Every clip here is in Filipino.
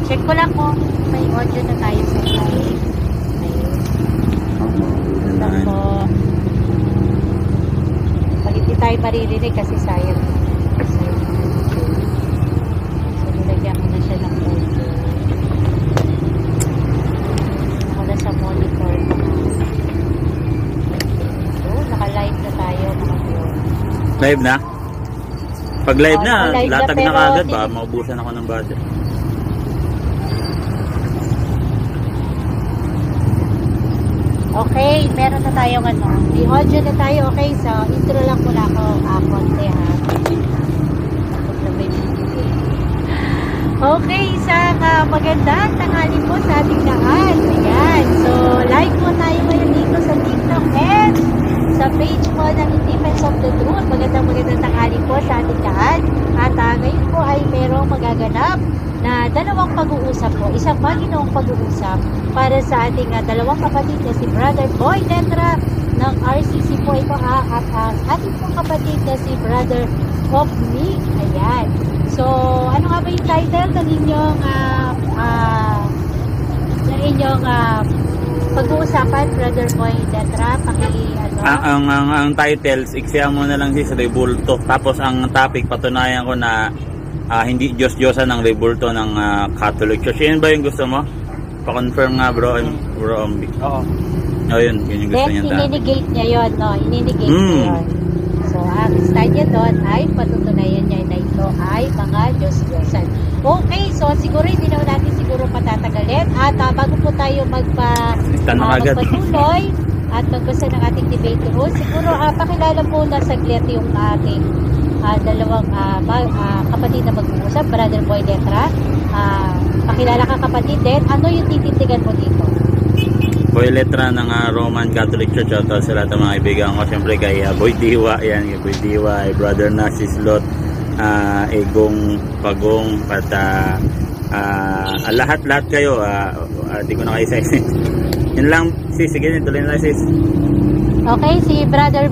Check ko lang kung may audio na tayo sa live. Ayun po. Pag hindi tayo maririnig kasi sayang. So, nilagyan ko na siya ng audio. Ako na sa monitor. So, naka-live na tayo. Live na? Pag live na, live latag na, na kagad ba? Maubusan ako ng budget. Okay, meron na tayong ano. May audio na tayo. Okay, so intro lang muna ako. Konti ha. Okay, isang magandang tanghali po sa ating lahat. Ayan. So, live po tayo ngayon dito sa TikTok and sa page po ng Defense of the Truth. Magandang tanghali po sa ating lahat. At ngayon po ay merong magaganap na dalawang pag-uusap po. Isang maginoong pag-uusap para sa ating dalawang kapatid na si Brother Boy Letra ng RCC po ito at ating pong kapatid na si Brother Bob Nick. Ayan. So, ano nga ba yung title ng inyong pag-uusapan, Brother Boy Letra? Ang titles, iksaya mo na lang si Rebulto. Tapos ang topic, patunayan ko na hindi Diyos-Diyosan ng Rebulto ng Catholic Church. Yun ba yung gusto mo? Pa-confirm nga bro Ombi. Oo. Oh, yun yung gusto niya. Then, ininegate niya yun, no? Ininegate niya yun. So, ang start niya doon ay patutunayan niya na ito ay mga Diyos-Diyosan. Okay, so siguro hindi na natin siguro patatagalin. At bago po tayo magpatuloy at magbasa ng ating debate rules, siguro pakilala po na saglit yung ating dalawang kapatid na mag-uusap, Brother Boy Letra. Pakilala ka kapatid din. Ano yung titindigan mo dito? Boy Letra ng Roman Catholic Church. Shoutout sa lahat ng mga kaibigan ko. Siyempre kay Boy Diwa. Yan, kay Boy Diwa, kay Brother Narcis Lot, Egong, Pagong, at lahat kayo. Di ko na kayo sa yun lang, sis. Sige, tuloy na sis. Okay, si Brother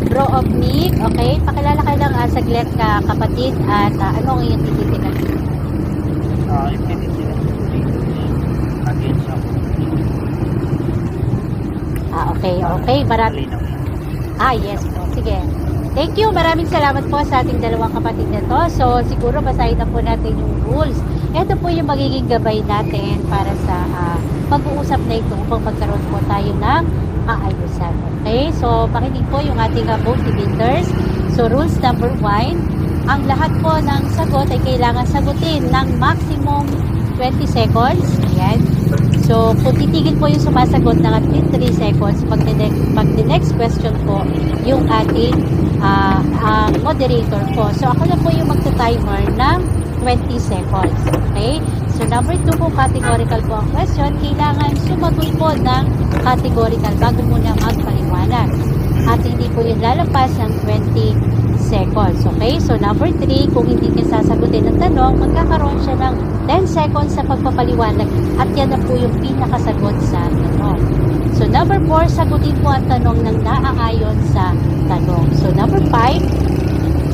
Bro of Nick. Okay, pakilala ka lang saglit ka kapatid at ano ang iyong titinan? Yung titinan against ako. Okay. Marami. Yes po. Sige. Thank you. Maraming salamat po sa ating dalawang kapatid na to. So, siguro basahin na po natin yung rules. Ito po yung magiging gabay natin para sa pag-uusap na ito upang magkaroon po tayo ng ayusan. Okay? So, makinig po yung ating both debaters. So, rules number 1, ang lahat po ng sagot ay kailangan sagutin ng maximum 20 seconds. Ayan. So, kung titigil po yung sumasagot ng at least 3 seconds, pag the next question po, yung ating moderator po. So, ako na po yung magta-timer ng 20 seconds. Okay? So, number 2 po, categorical po ang question. Kailangan sumagot po ng categorical bago muna magpaliwanag. At hindi po yung lalampas ng 20 seconds. Okay? So, number 3, kung hindi ka sasagutin ng tanong, magkakaroon siya ng 10 seconds sa pagpapaliwanag at yan na po yung pinakasagot sa tanong. So, number 4, sagutin po ang tanong ng naaayon sa tanong. So, number 5,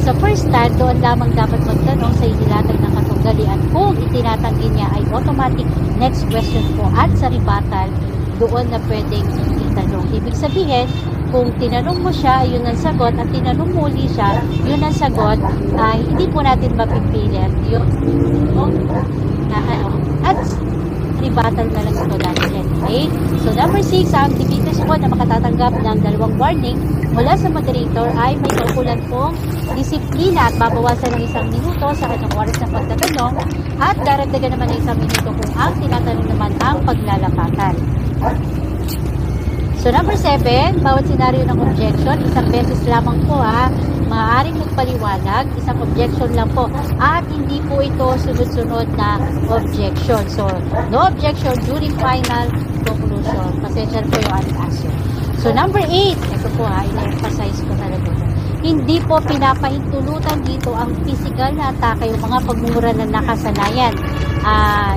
sa first stand, doon lamang dapat magtanong sa inilatag ng katunggali at kung itinatanggi niya ay automatic next question po at sa rebuttal, doon na pwedeng itanong. Ibig sabihin, kung tinanong mo siya, yun ang sagot, at tinanong mo uli siya, yun ang sagot, hindi po natin mapipilit yun. At rebuttal na lang ito natin. Okay? So, number 6, ang debaters po na makatatanggap ng 2 warning mula sa moderator ay may kaukulan pong disiplina at babawasan ng 1 minuto sa kanyang oras ng pagtatanong at daragdagan naman ng 1 minuto kung ang tinatanong naman ang paglalapatan. So, number 7, bawat senaryo ng objection, 1 beses lamang po maaaring magpaliwanag, 1 objection lang po. At hindi po ito sunod-sunod na objection. So, no objection during final conclusion. Pasensya po yung ating answer. So, number 8, ito po ina-emphasize ko talaga. hindi po pinapahintulutan dito ang physical na atake, yung mga pagmumura na nakasanayan.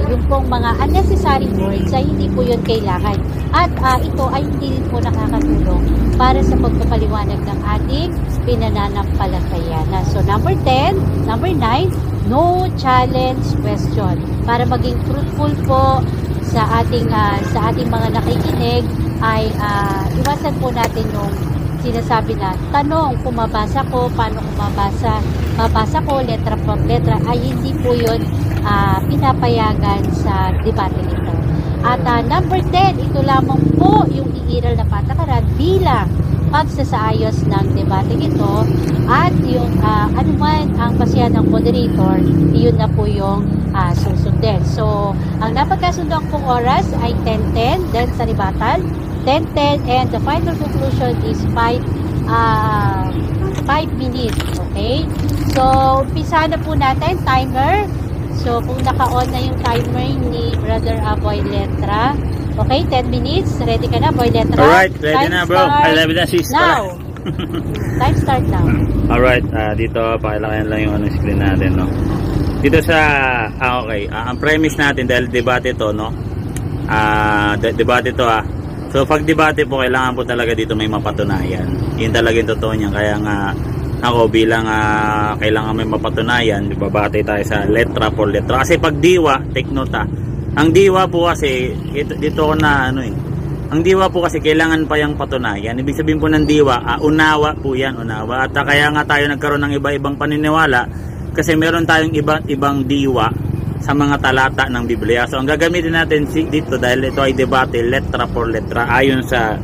Yung pong mga unnecessary words ay hindi po yun kailangan. At ito ay hindi din po nakakatulong para sa pagpapaliwanag ng ating pinananampalataya. So number 10, number 9, no challenge question. Para maging fruitful po sa ating mga nakikinig ay iwasan po natin yung sinasabi na tanong, kung mabasa ko, paano kung mabasa ko letra por letra, ay hindi po yun pinapayagan sa debate nito. At number 10, ito lamang po yung iiral na patakaran bilang pagsasaayos ng debate ito, at yung anuman ang pasya ng moderator, yun na po yung susundin. So, ang napagkasundoan pong oras ay 10:10, then sa rebuttal 10:10, and the final conclusion is 5 minutes. Okay? So, umpisa na po natin, timer. So, kung naka-on na yung timer ni Brother Boy Letra. Okay, 10 minutes. Ready ka na, Boy Letra? Alright, ready na bro. I love na sister. Now. Time start now. Alright, dito pakilakayan lang yung screen natin, no. Dito sa ang premise natin, dahil debate ito, no. Debate ito, So pag debate po, kailangan po talaga dito may mapatunayan. Yun talaga yung totoo niyan. Kaya nga ako bilang kailangan may mapatunayan, babate tayo sa letra por letra. Kasi pag diwa, take note, ang diwa po kasi dito na ang diwa po kasi kailangan pa yung patunayan. Ibig sabihin po ng diwa, unawa po yan, unawa. At kaya nga tayo nagkaroon ng iba-ibang paniniwala kasi meron tayong ibang diwa sa mga talata ng Biblia. So ang gagamitin natin dito, dahil ito ay debate letra por letra, ayon sa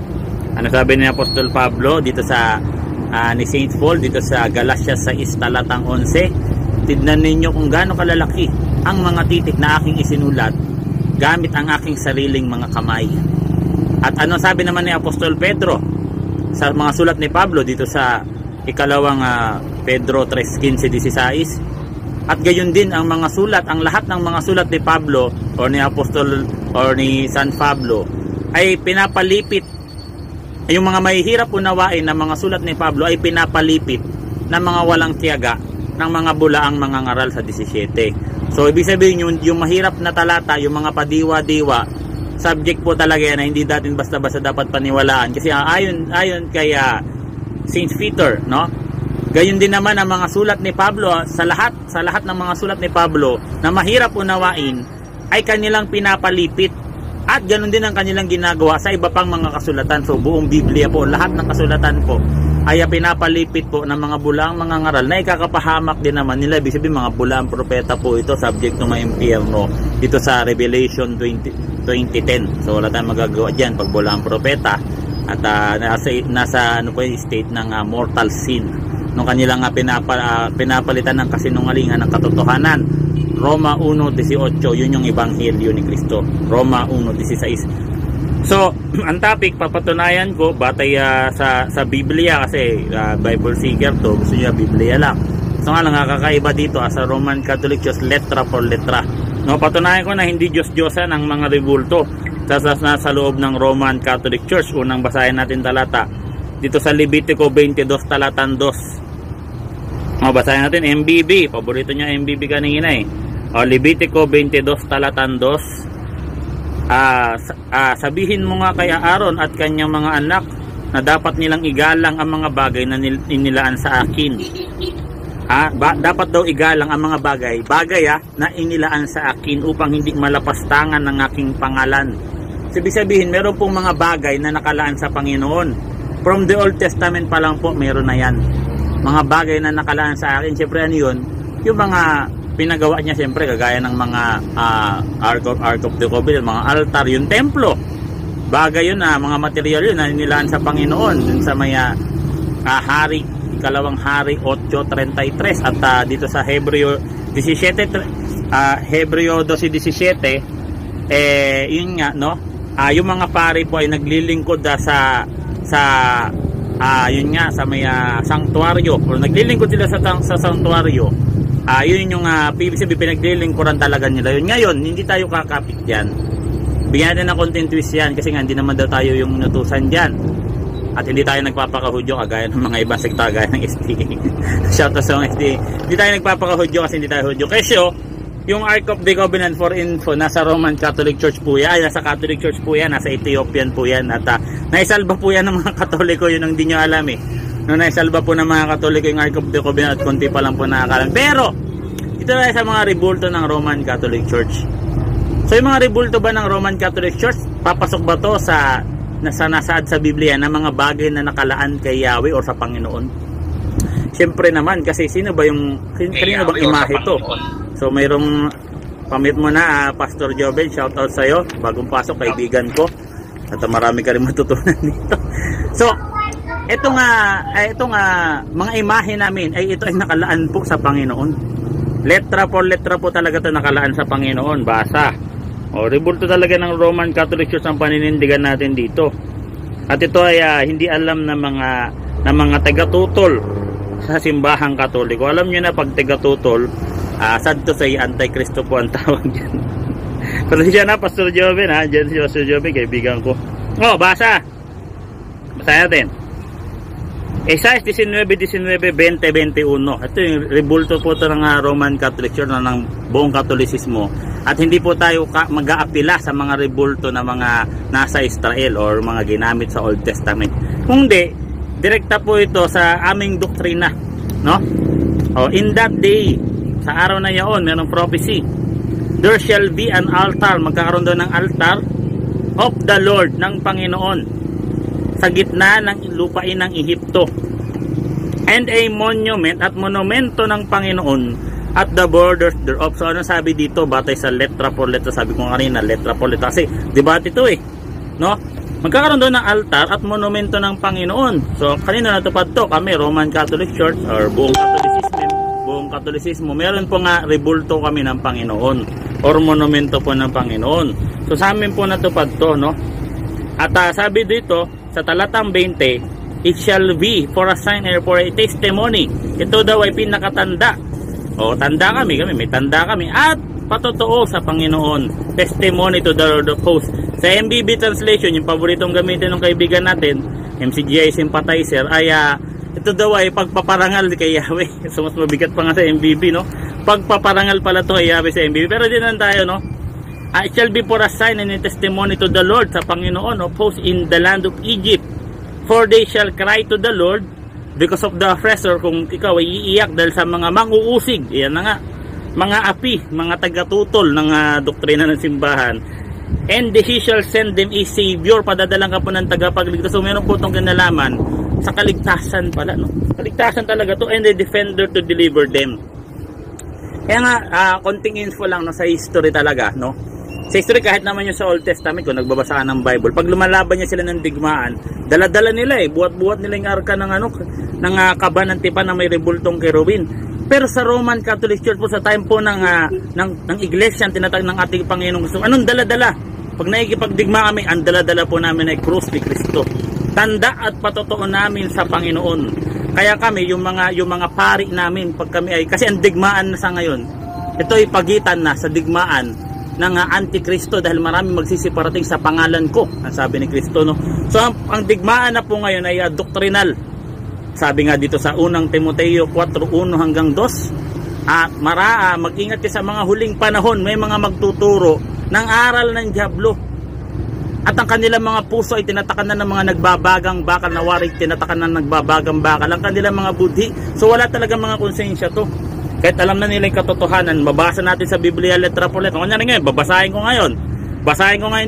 sabi ni Apostol Pablo dito sa ni Saint Paul dito sa Galatians 6 talatang 11. Tignan ninyo kung gaano kalalaki ang mga titik na aking isinulat gamit ang aking sariling mga kamay. At ano sabi naman ni Apostol Pedro sa mga sulat ni Pablo dito sa ikalawang Pedro 3:15-16? At gayon din ang mga sulat, ang lahat ng mga sulat ni Pablo o ni Apostol o ni San Pablo ay pinapalipit. Yung mga mahihirap unawain na mga sulat ni Pablo ay pinapalipit ng mga walang tiyaga ng mga bulaang mga ngaral sa 17. So ibig sabihin yung mahirap na talata, yung mga padiwa-diwa, subject po talaga yan na hindi datin basta-basta dapat paniwalaan. Kasi ayon kay Saint Peter, no? Gayon din naman ang mga sulat ni Pablo, sa lahat ng mga sulat ni Pablo na mahirap unawain ay kanilang pinapalipit. At ganoon din ang kanilang ginagawa sa iba pang mga kasulatan. So buong Biblia po, lahat ng kasulatan po ay pinapalipit po ng mga bulaang mga ngaral na ikakapahamak din naman nila. Ibig sabihin mga bulaang propeta po ito, subject to mga impyerno dito sa Revelation 20:10. So wala tayong magagawa dyan pag bulaang propeta at nasa state ng mortal sin nung kanilang pinapalitan ng kasinungalingan ng katotohanan. Roma 1:18, yun yung ebanghelyo ni Kristo. Roma 1:16. So, ang topic papatunayan ko batay sa Biblia kasi Bible seeker to, gusto niya Biblia lang. So nga lang kakaiba dito sa Roman Catholic Church, letra por letra. No, patunayan ko na hindi Diyos-Diyosan ang mga rebulto sa loob ng Roman Catholic Church. Unang basahin natin talata dito sa Levitico 22 talatang 2. Basahin natin MBB, paborito niya MBB kanina Levitico 22 talatang 2. Sabihin mo nga kay Aaron at kanyang mga anak na dapat nilang igalang ang mga bagay na inilaan sa akin. Dapat daw igalang ang mga bagay na inilaan sa akin upang hindi malapastangan ng aking pangalan. Ibig sabihin, meron pong mga bagay na nakalaan sa Panginoon. From the Old Testament pa lang po, meron na yan. Mga bagay na nakalaan sa akin, siyempre ano yun, yung mga pinagawa niya siyempre kagaya ng mga Ark of the Covenant, mga altar, yung templo, bagay yun mga material yun na nilaan sa Panginoon dun sa maya Hari, ikalawang Hari 8:33 at dito sa Hebreo 17 Hebreo 12:17 yun nga no, yung mga pari po ay naglilingkod sa yun nga sa may sanctuaryo, o naglilingkod sila sa sanctuaryo. Yun yung PBCB pinaglilingkuran talaga nila yun. Ngayon hindi tayo kakapit dyan, bigyan natin ng content twist yan kasi nga hindi naman daw tayo yung inutusan dyan. At hindi tayo nagpapakahudyo kagaya ng mga ibang sekta gaya ng SDA. Shout out sa mga SDA. Hindi tayo nagpapakahudyo kasi hindi tayo hudyo. Kesyo, yung Ark of the Covenant for info, nasa Roman Catholic Church po yan. Ay, nasa Catholic Church po yan. Nasa Ethiopian po yan. At naisalba po yan ng mga Katoliko. Yun ang hindi nyo alam eh. No, naisalba po ng mga Katoliko yung Ark of the Covenant at konti pa lang po nakakalam. Pero, ito na sa mga rebulto ng Roman Catholic Church. So, yung mga rebulto ba ng Roman Catholic Church, papasok ba to sa nasaad sa Biblia na mga bagay na nakalaan kay Yahweh o sa Panginoon? Siyempre naman, kasi sino ba yung kanino bang imahe to? So mayroong pamit mo na Pastor Joven, shout out sa iyo, bagong pasok, kaibigan ko, at marami ka rin matutunan dito. So ito nga mga imahe namin ay ito ay nakalaan po sa Panginoon. Letra po talaga to nakalaan sa Panginoon. Basa. O, rebulto talaga ng Roman Catholic Church ang paninindigan natin dito. At ito ay hindi alam ng mga taga-tutol sa simbahang Katoliko. Alam niyo na pag taga-tutol, sad to say, Antikristo po ang tawag diyan. Pero siya na, Pastor Joven, ha? Diyan si Pastor Joven, kaibigan ko. Oh, basa. Basa natin. Isaiah 19:19, 20, 21. Ito yung rebulto po ito ng Roman Catholic Church ng buong Katolisismo. At hindi po tayo mag-aapila sa mga rebulto na mga nasa Israel or mga ginamit sa Old Testament. Kung di, direkta po ito sa aming doktrina. No? Oh, in that day, sa araw na yaon, mayroong prophecy. There shall be an altar, magkakaroon doon ng altar of the Lord, ng Panginoon, sa gitna ng lupain ng Ehipto, and a monument at monumento ng Panginoon at the borders thereof. So ano sabi dito batay sa letra por letra? Sabi ko kanina, letra por letra kasi debate ito eh, no? Magkakaroon doon ng altar at monumento ng Panginoon. So kanino natupad to? Kami Roman Catholic Church or buong Katolisismo, meron po nga rebulto kami ng Panginoon or monumento po ng Panginoon. So sa amin po natupad to, no? At sabi dito sa talatang 20, it shall be for a sign or for a testimony. Ito daw ay pinakatanda. O, tanda kami, may tanda kami. At patotoo sa Panginoon. Testimony to the Lord of Hosts. Sa MBB translation, yung paboritong gamitin ng kaibigan natin, MCGI sympathizer, ay ito daw ay pagpaparangal kay Yahweh. So mas mabigat pa nga sa MBB, no? Pagpaparangal pala to kay Yahweh sa MBB. Pero din lang tayo, no? It shall be for a sign and a testimony to the Lord, sa Panginoon of hosts in the land of Egypt. For they shall cry to the Lord because of the oppressor. Kung ikaw ay iiyak dahil sa mga manguusig, yan na nga, mga api, mga tagatutol ng doktrina ng simbahan. And he shall send them a savior. Padadalang ka po ng tagapagligtas. So meron po itong kinalaman sa kaligtasan pala, no? Kaligtasan talaga to, and a defender to deliver them. Kaya nga, konting info lang, no, sa history talaga, no? Sa history, kahit naman yung sa Old Testament, kung nagbabasa ng Bible, pag lumalaban niya sila ng digmaan, dala-dala nila buhat-buhat nila yung arka ng ng kaba ng tipan na may rebultong kerubin. Pero sa Roman Catholic Church po, sa time po ng iglesia, tinatag ng ating Panginoong Gusto, anong dala-dala? Pag naikipagdigma kami, ang dala-dala po namin ay krus ni Kristo. Tanda at patotoo namin sa Panginoon. Kaya kami, yung mga pari namin, pag kami ay, kasi ang digmaan na sa ngayon, ito ay pagitan na sa digmaan ng Antikristo dahil marami magsisiparating sa pangalan ko, ang sabi ni Kristo, no? So ang digmaan na po ngayon ay doktrinal. Sabi nga dito sa unang Timoteo 4:1 hanggang 2, mag-ingat kayo sa mga huling panahon, may mga magtuturo ng aral ng dyablo. At ang kanilang mga puso ay tinatakan na ng mga nagbabagang bakal, na warig tinatakan na ng nagbabagang bakal ang kanilang mga budhi. So wala talaga mga konsensya to. Kahit alam na nila yung katotohanan, mabasa natin sa Biblia letra por letra. Kunyari ngayon, babasahin ko ngayon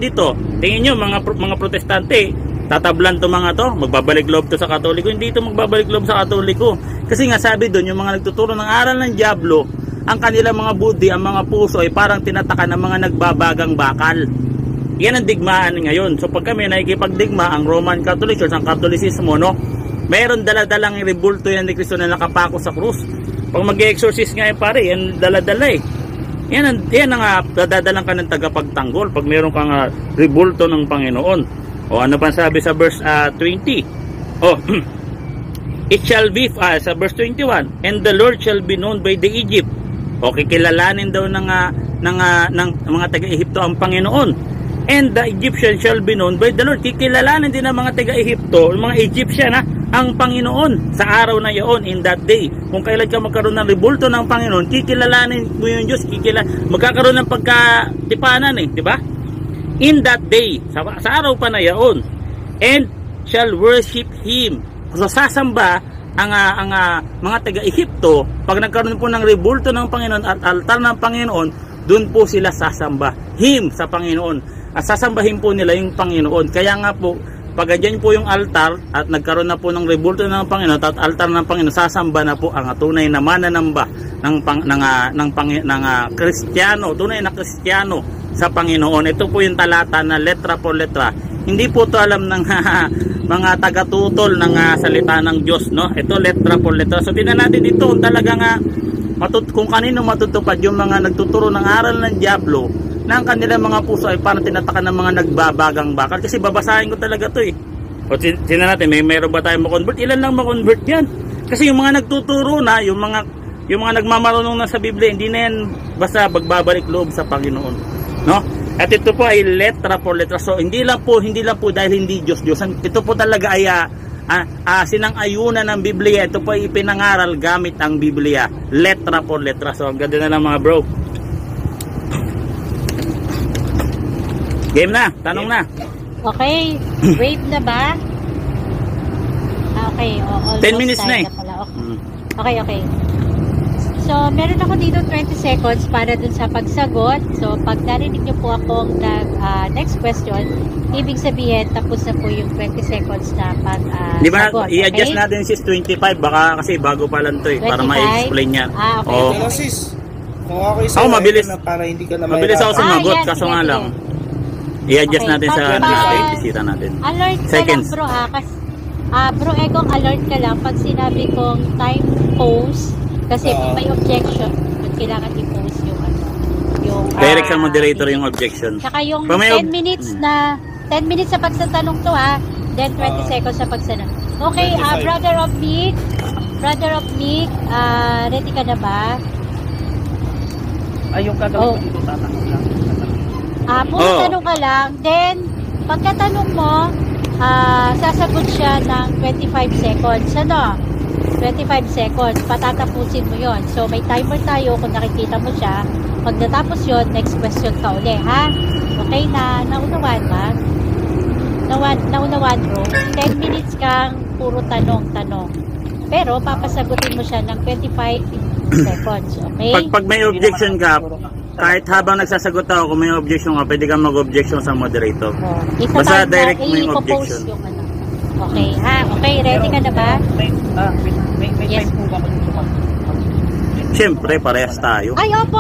dito. Tingin nyo, mga protestante, tatablan to mga to, magbabalik loob to sa Katoliko. Hindi ito magbabalik loob sa Katoliko. Kasi nga sabi doon, yung mga nagtuturo ng aral ng dyablo, ang kanilang mga budhi, ang mga puso ay parang tinatakan ng mga nagbabagang bakal. Yan ang digmaan ngayon. So pag kami nakikipagdigma, ang Roman Catholic Church, ang Katolisismo, no, mayroon dala-dalang rebulto yan ni Kristo na nakapako sa krus. Pag mag-exorcise nga pare, yan dala-dala eh. Yan ang dadadalang ka ng tagapagtanggol pag meron kang rebulto ng Panginoon. O ano pa sabi sa verse 20? It shall be, sa verse 21, and the Lord shall be known by the Egypt. O kikilalanin daw ng mga taga-Ehipto ang Panginoon. And the Egyptian shall be known by the Lord. Kikilalanin din ng mga taga-Ehipto, mga Egyptian ang Panginoon sa araw na iyon, in that day. Kung kailan ka magkaroon ng rebulto ng Panginoon, kikilalanin mo yung Diyos, magkakaroon ng pagkatipanan di ba? In that day, sa araw pa na iyon, and shall worship Him. So sasamba ang mga taga-Ehipto, pag nagkaroon po ng rebulto ng Panginoon at altar ng Panginoon, doon po sila sasamba. Him sa Panginoon. At sasambahin po nila yung Panginoon. Kaya nga po, pag andyan po yung altar at nagkaroon na po ng rebulto ng Panginoon at altar ng Panginoon, sasamba na po ang tunay na mananamba ng Kristiyano, tunay na Kristiyano sa Panginoon. Ito po yung talata na letra por letra. Hindi po to alam ng mga tagatutol ng salita ng Diyos, no? Ito letra por letra. So tingnan natin dito kung talaga kung kanino matutupad yung mga nagtuturo ng aral ng Diablo na ang kanilang mga puso ay parang tinatakan ng mga nagbabagang bakal. Kasi babasahin ko talaga to O tingnan natin, mayroon ba tayong makonvert? Ilan lang makonvert yan? Kasi yung mga nagtuturo na, yung mga nagmamarunong na sa Biblia, hindi na yan basta magbabalik loob sa Panginoon, no? At ito po ay letra por letra. So hindi lang po dahil hindi Diyos. Ito po talaga ay sinang-ayunan ng Biblia. Ito po ay ipinangaral gamit ang Biblia, letra por letra. So ang ganda na lang mga bro. Game na, tanong na. Okay, wave na ba? Okay, 10 minutes na Okay. So, meron ako dito 20 seconds para dun sa pagsagot. So, pag narinig nyo po akong next question, ibig sabihin, tapos na po yung 20 seconds na pagsagot. Di ba, i-adjust natin sis 25, baka kasi bago pa lang to para ma-explain yan. Okay. Pero sis, kung ako isa, mabilis. Para hindi ka na mabilis ako sumagot, yan, kaso nga sige. lang. I-adjust natin sa bisita natin. Alert Seconds. ka lang bro kasi bro Egong, alert ka lang pag sinabi kong time pause kasi may objection at kailangan i-pause yung Direct sa moderator yung objection. saka yung Pag may 10 minutes sa pagsatanong to then 20 seconds sa pagsatanong. Okay, brother of Mick, ready ka na ba? Ay, yung gagawin ko dito, tatanong lang. Puro tanong ka lang. Then, pagkatanong mo, sasagot siya ng 25 seconds. 25 seconds. Patatapusin mo yon. So, may timer tayo kung nakikita mo siya. Pag natapos yon, next question ka uli, ha? Okay na? Naunawan ba? Naunawan, bro. 10 minutes kang puro tanong. Pero, papasagutin mo siya ng 25 seconds. Okay? Pag may objection ka, kahit habang nagsasagot ako, kung may objection ka, pwede kang mag-objection sa moderator. Basta direct mo yung objection. Okay, ha? Okay, ready ka na ba? May time po ba ako dito? Siyempre, parehas tayo. Ay, opo.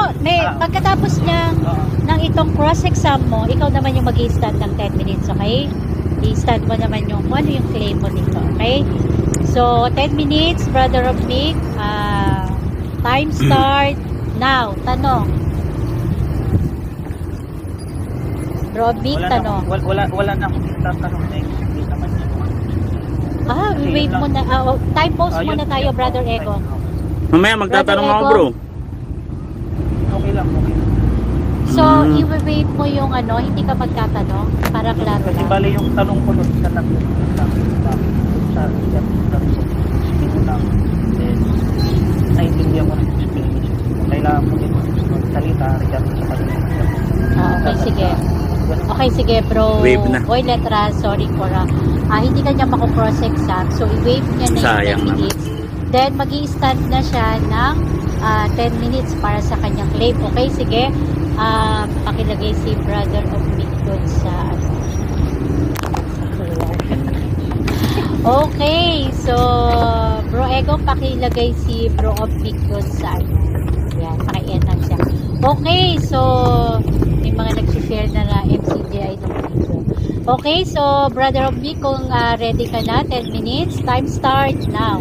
Pagkatapos ng itong cross-exam mo, ikaw naman yung mag-i-stand ng 10 minutes, okay? I-stand mo naman yung ano yung claim mo dito, okay? So, 10 minutes, brother of Mick. Time start now. Tanong. Robic, tanong. Wala na akong tatanong na hindi naman yun. Wait muna. Time pause muna tayo, brother Ego. Mamaya magtatanong ako, bro. Okay lang. So, i-wait mo yung hindi ka magtatanong para klaro Kasi lang. bali yung tanong ko doon sa naintindihan ko ng explanation. Kailangan ko din magsalita regarding sa kanila. Okay, sige. Okay, sige, bro. Wave na. Boy, letra, sorry for hindi ka niya mako-cross-exam. So, i-wave niya na Sayang yung 10 minutes. Then, mag-i-stand na siya ng 10 minutes para sa kanyang claim. Okay, sige. Pakilagay si brother of Mick doon sa Okay, so bro Ego, pakilagay si bro of Mick doon sa yan, pakiyan lang siya. Okay, so may mga nag-share na MCGI ng video. Okay, so brother of Mick, kung ready ka na, 10 minutes, time start now.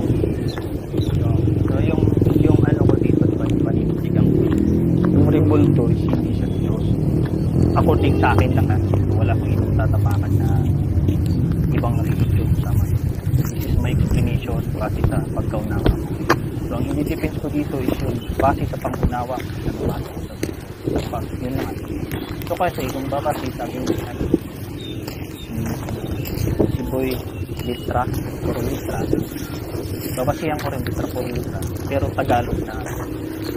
So yung ano ko dito, maninindigan ko. Yung rebulto is hindi siya Diyos. According sa akin lang wala kong ibang tatapakan na ibang religion sama. This is my explanation base sa pagkaunawa ko. So ang independence ko dito is yung base sa pangunawa na base sa Yun naman. So kasi kung babasi sabi niya si Boy litra, puro litra. Babasihan ko rin litra, puro litra. Pero Tagalog na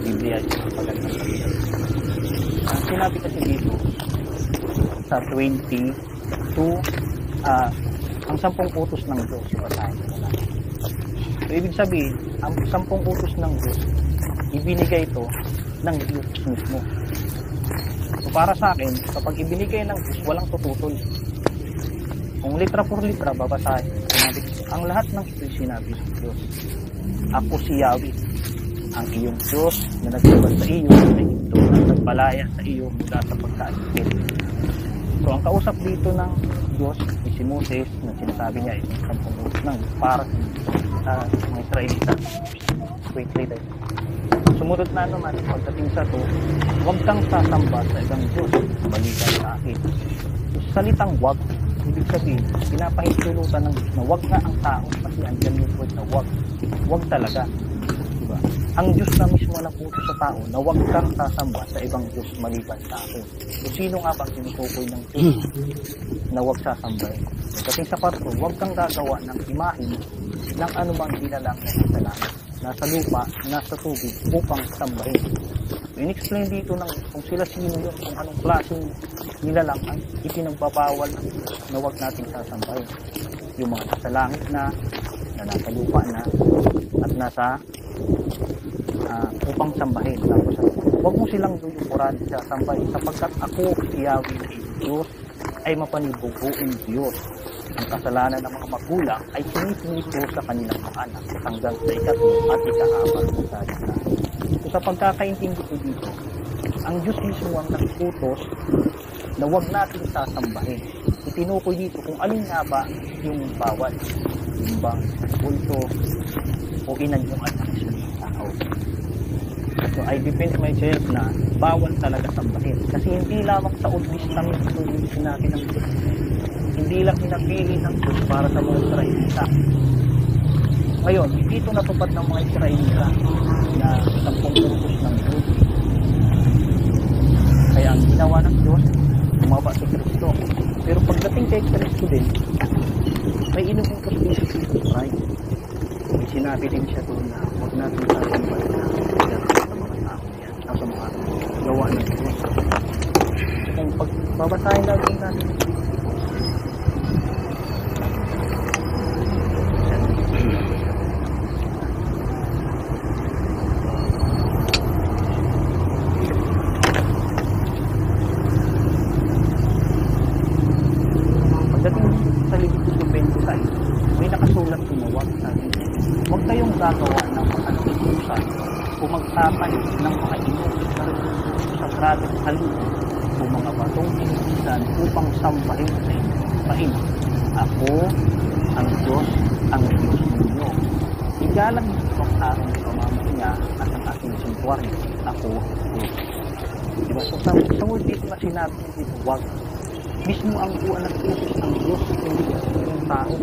Biblia yung pagandang Biblia. Ang sinabi kasi dito sa 22 ang 10 utos ng Diyos basahin ko na. So ibig sabihin, ang 10 utos ng Diyos ibinigay ito ng Diyos mismo. So para sa akin, kapag ibinigay ng Diyos, walang tututol. Kung litra por litra babasahin, sinabi, ang lahat ng ito sinabi ng Diyos. Ako si Yahweh, ang iyong Diyos na nagsabat sa iyo sa Egypto, na nagpalaya sa iyo mula sa pagkaigipit. So ang kausap dito ng Diyos ay si Moses, na sinasabi niya ay isang pangusap ng para sa mga Israelita. Wait later. Sumunod na naman pagdating sa to, huwag kang sasamba sa ibang Diyos maliban sa akin. So, salitang wag, ibig sabihin, pinapahintulutan ng Diyos na wag na ang tao, kasi andyan yung word na wag. Wag talaga. Diba? Ang Diyos na mismo naputo sa tao na wag kang sasamba sa ibang Diyos maliban sa akin. So, sino nga bang tinutukoy ng Diyos na wag sasambahin? Kasi sa 4, wag kang gagawa ng imahin ng anumang nilalang na nasa langit, nasa lupa, nasa tubig, upang sambahin. So, in-explain dito ng kung sila sino yun, kung anong klaseng nilalang ang ipinagbabawal na wag nating sasambahin. Yung mga nasa langit na nasa lupa na, at nasa upang sambahin. Tapos, wag mo silang lulukuran sa sambahin, sapagkat ako, si Yahweh na Diyos, ay mapanibubuing Diyos. Ang kasalanan ng mga magulang ay sinisingito sa kanilang mga anak hanggang sa 3 at 4 ng salita. So sa pagkakaintindi ko dito, ang Diyos mismo ang nagputos na huwag natin sasambahin. Itinukoy dito kung alin nga ba yung bawal, yung bang kulto o inanyuan ng isang tao. So I defend myself na bawal talaga sambahin. Kasi hindi lamang sa Old Testament ito yung sinabi ng Diyos. Hindi lang pinapili ng Diyos para sa mga Israelita. Ngayon, hindi ito natupad ng mga Israelita na 10 utos ng Diyos. Kaya ang ginawa ng Diyos, bumaba si Kristo. Pero pagdating kay Kristo din, may inuutos din si Jesus Christ. May sinabi din siya doon na huwag natin sasambahin na sa mga tao yan, o sa mga gawa ng Diyos. Kung pagbabasahin natin natin gagawa ng mga nakikiusan o magtapay ng mga inulit na rin sa gradong halupin o mga batong inigisan upang sambahin sa inyo. Pain, ako, ang Diyos, ang Diyos ninyo. Igalang nito ang aking pamamahiya at ang aking santuario. Ako, Diyos. Diba? So, sa word dito na sinabi dito, wag. Mismo ang buwan ng utos ng Diyos, hindi yung tao.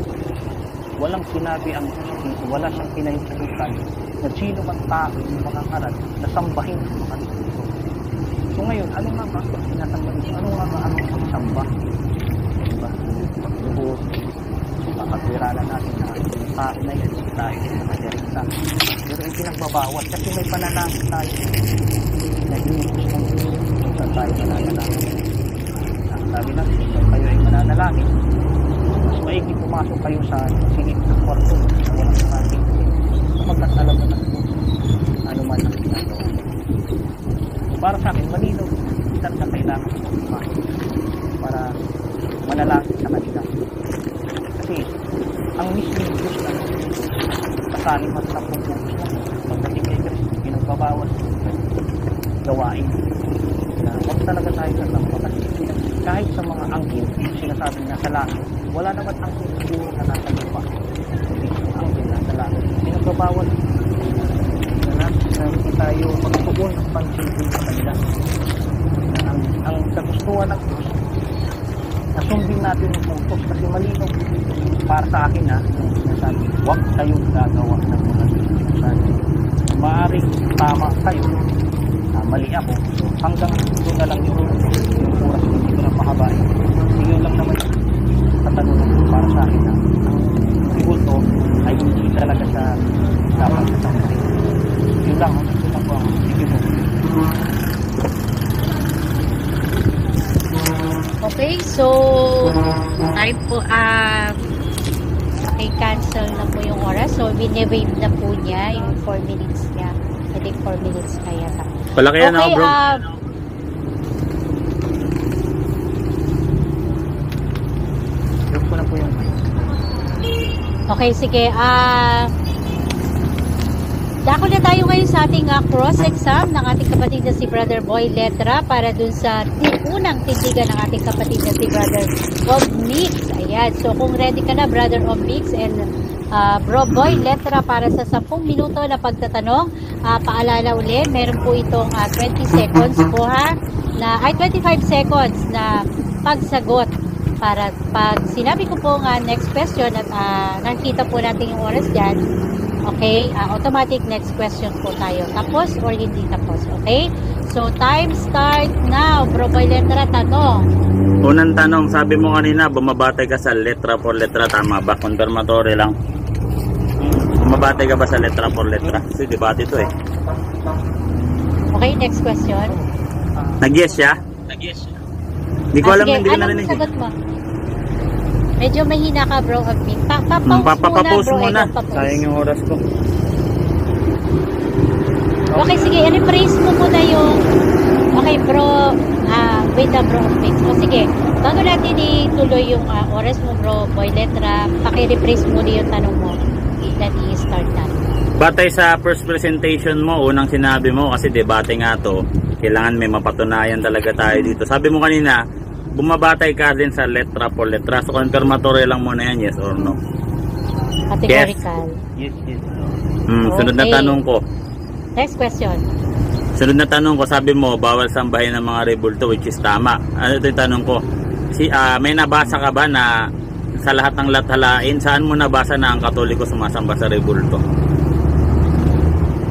Walang sinabi ang Diyos dito, wala siyang pinahintulutan na sino man tao yung mga ngaral na sambahin ang mga dito. So ngayon, ano nga ba sinasambahin? Ano nga ba ang pagsamba? Diba? Pagluhod, makatwiralan natin na yung tao na yan, tayo yung nakadirita. Pero yung pinagbabawat kasi may panalangin tayo na inutos ng Diyos kung saan tayo mananalangin. Sabi na, kung kayo ay mananalangin, mas maigi pumasok kayo sa silid ng kwarto na walang sarating sapagkat alam na ng Diyos ano man ang ginagawa. Para sa akin, malinaw saan na kailangan mo pumasok para manalangin sa kanila. Kasi ang mismong Diyos na kasali man sa pagpupunan pagdating kay Kristo, pinagbabawal gawain na huwag talaga tayo sa tampakan. Kahit sa mga anghel, sinasabi na sa langit, wala naman anghel siguro na nasa lupa. Hindi ang anghel nasa langit. Pinagbabawal na hindi tayo magtuon ng pansin sa kanila. Ang kagustuhan ng Diyos, nasundin natin yung utos kasi malinaw para sa akin na sinasabi, huwag kayong gagawa ng mga sinasabi. Maaaring tama kayo, mali ako. So, hanggang doon na lang yung oras ko, hindi ko na makabahin. So, yun lang naman yung katanungan ko para sa akin na ang ribulto ay hindi talaga sa dapat sa tamari. Yun lang po ako. Sige po. Okay, so time po cancel na po yung oras. So, wini-wave na po niya yung 4 minutes niya. I think 4 minutes kaya na. Palaki yan ako, bro. Yun po na po yung Okay, sige. Dako na tayo ngayon sa ating cross-exam ng ating kapatid na si Brother Boy Letra para dun sa unang tindigan ng ating kapatid na si Brother Bob Mix. Ayan. So, kung ready ka na, Brother Bob Mix and Bro Boy Letra para sa 10 minuto na pagtatanong, paalala ulit, meron po itong 20 seconds po ha, ay 25 seconds na pagsagot. Para pag sinabi ko po nga next question at nakikita po natin yung oras dyan, okay, automatic next question po tayo. Tapos or hindi tapos, okay? So, time start now. Bro Boy Letra, tanong. Unang tanong, sabi mo kanina, bumabatay ka sa letra por letra. Tama ba? Confirmatory lang. Bumabatay ka ba sa letra por letra? Kasi debate ito eh. Okay, next question. Nag-yes siya? nag-yes siya. Hindi ko alam, sige, hindi ko anong narinig. sagot mo? Medyo mahina ka, bro, of me. Papapause muna. Sayang yung oras ko. Okay, sige, rephrase mo muna yung... Okay, bro, wait na, bro, of me. So, sige, bago natin ituloy yung oras mo, bro, Boy Letra, paki-rephrase muna yung tanong mo. Then, i-start na. Batay sa first presentation mo, unang sinabi mo, kasi debate nga to, kailangan may mapatunayan talaga tayo dito. Sabi mo kanina, bumabatay ka din sa letra por letra. So, confirmatory lang muna yan, yes or no? Categorical. Yes. Sunod na Okay. tanong ko. Next question. Sunod na tanong ko, sabi mo, bawal sambahin ng mga rebulto, which is tama. Ano ito yung tanong ko? May nabasa ka ba na sa lahat ng lathalain, saan mo nabasa na ang Katoliko sumasamba sa rebulto?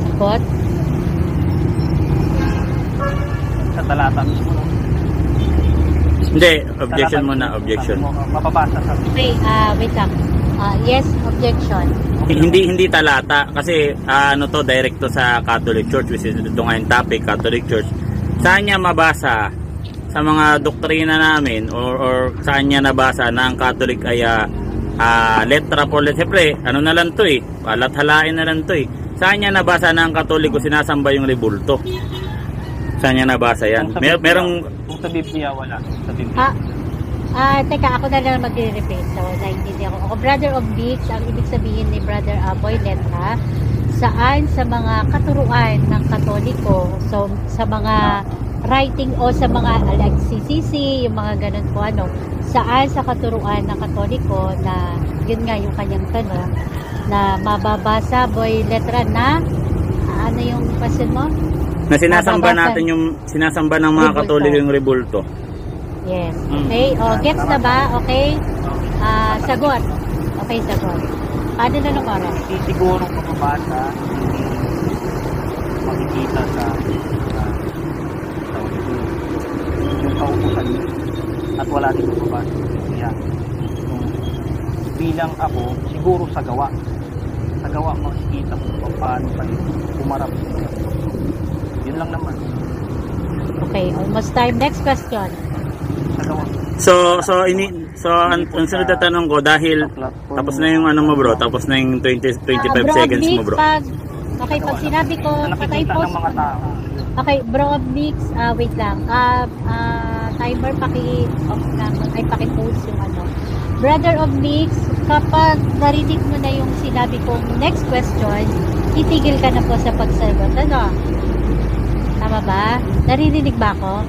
Sagot. Sa talata mismo. Hindi, objection muna, objection. Mapapasa sa Okay, wait lang. Yes, objection. Hindi talata kasi ano to, direct to sa Catholic Church, which is ito nga yung topic, Catholic Church. Saan niya mabasa sa mga doktrina namin or saan niya nabasa na ang Catholic ay letra por letra? Siyempre, ano na lang to eh, lathalain na lang to eh. Saan niya nabasa na ang Katoliko sinasamba yung rebulto? Saan niya nabasa yan? Merong... Kung sa Biblia, wala. Sa Biblia. Teka, ako na lang magre-repeat. So, naintindihan ako. Brother of Beats, ang ibig sabihin ni Brother Boy Letra, saan sa mga katuruan ng Katoliko, so sa mga writing o sa mga CCC, yung mga ganun po ano, saan sa katuruan ng Katoliko na, yun nga yung kanyang tanong, na mababasa Boy Letra na, ano yung question mo? Na sinasamba natin yung, sinasamba ng mga Rebulto. Katoliko yung rebulto. Yes. Okay. Gets na ba? Okay. Sagot. Okay, sagot. Paano na nung oras? Hindi siguro mapapasa, makikita sa yung kautusan niya. At wala din mapapasa. Kaya, bilang ako, siguro sa gawa. Sa gawa, makikita kung paano kayo umarap. Yun lang naman. Okay, almost time. Next question. So ang sunod na tanong ko, dahil tapos na yung ano mo bro, tapos na yung 25 Bro seconds Mix, mo bro. pag sinabi ko, patay Nakikita post. ng mga tao. Okay, Bro Mix, wait lang. Timer, paki-off lang. Ay, paki-post yung ano. Brother of Mix, kapag narinig mo na yung sinabi kong next question, titigil ka na po sa pagsagot. Ano? Tama ba? Naririnig ba ako?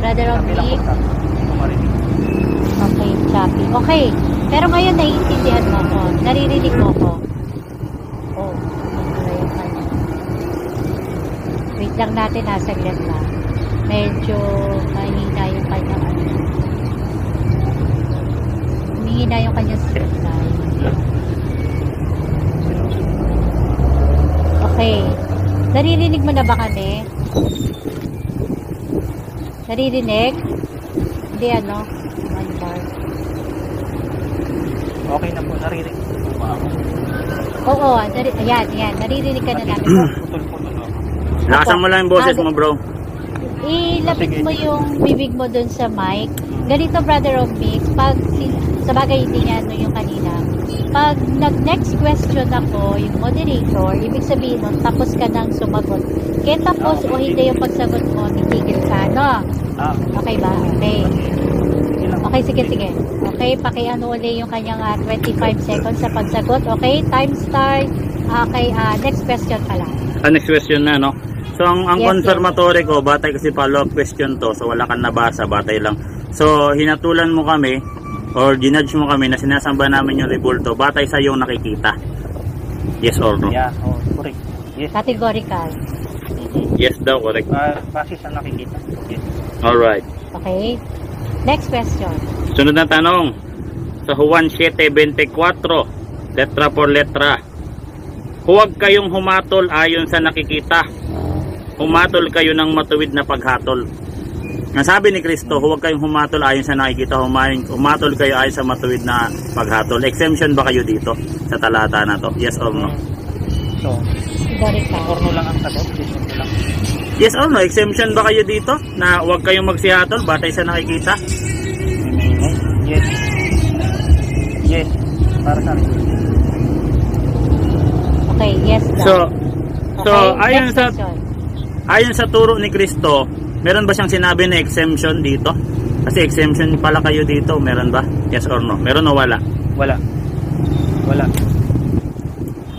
Brother of Sabi lang Mix? po, hindi ko marinig. Okay, choppy. Okay. Pero ngayon, naiintindihan mo ako. Naririnig mo ako. Oh, wala yung kanya. Wait lang natin, saglit lang. Medyo mahina yung kanya. Humihina yung kanya signal. Okay. Naririnig mo na ba kami? Naririnig? Hindi ano? One bar. Okay na po, naririnig po ba ako? Oo, ayan. Naririnig ka na namin. Putol-putol ako. Lakasan mo lang yung boses mo, bro. Ilapit Sige. mo yung bibig mo dun sa mic. Ganito, Brother of Mix, pag sa bagay hindi niya ano yung kanina, pag nag-next question ako, yung moderator, ibig sabihin nun, tapos ka nang sumagot. Kaya tapos o hindi yung pagsagot mo, titigil ka, no? Ah, Okay ba? Okay. sige lang. Okay, sige. Okay, pakiano uli yung kanyang 25 seconds sa pagsagot. Okay, time start. Okay, next question pala. Next question na, no? So, ang Yes, confirmatory ko, batay kasi follow-up question to, so wala kang nabasa, batay lang. So, hinatulan mo kami, or ginudge mo kami na sinasamba namin yung rebulto, batay sa iyong nakikita. Yes or no? Yeah, oh, correct. Yes. Categorical. Yes daw, correct. Base sa nakikita. Yes. Alright. Okay. Next question. Sunod na tanong. Sa Juan 7:24, letra por letra. Huwag kayong humatol ayon sa nakikita. Humatol kayo ng matuwid na paghatol. Ang sabi ni Kristo, huwag kayong humatol ayon sa nakikita, humatol kayo ayon sa matuwid na paghatol. Exemption ba kayo dito sa talata na to? Yes or no? So, Categorical. porno lang ang sagot. Yes, or lang. Yes or no? Exemption ba kayo dito na huwag kayong magsihatol batay sa nakikita? Yes. Yes. Para sa akin. Okay, yes daw. So, Okay, ayon next sa question. ayon sa turo ni Kristo, meron ba siyang sinabi na exemption dito? Kasi exemption pala kayo dito, meron ba? Yes or no? Meron o wala? Wala. Wala.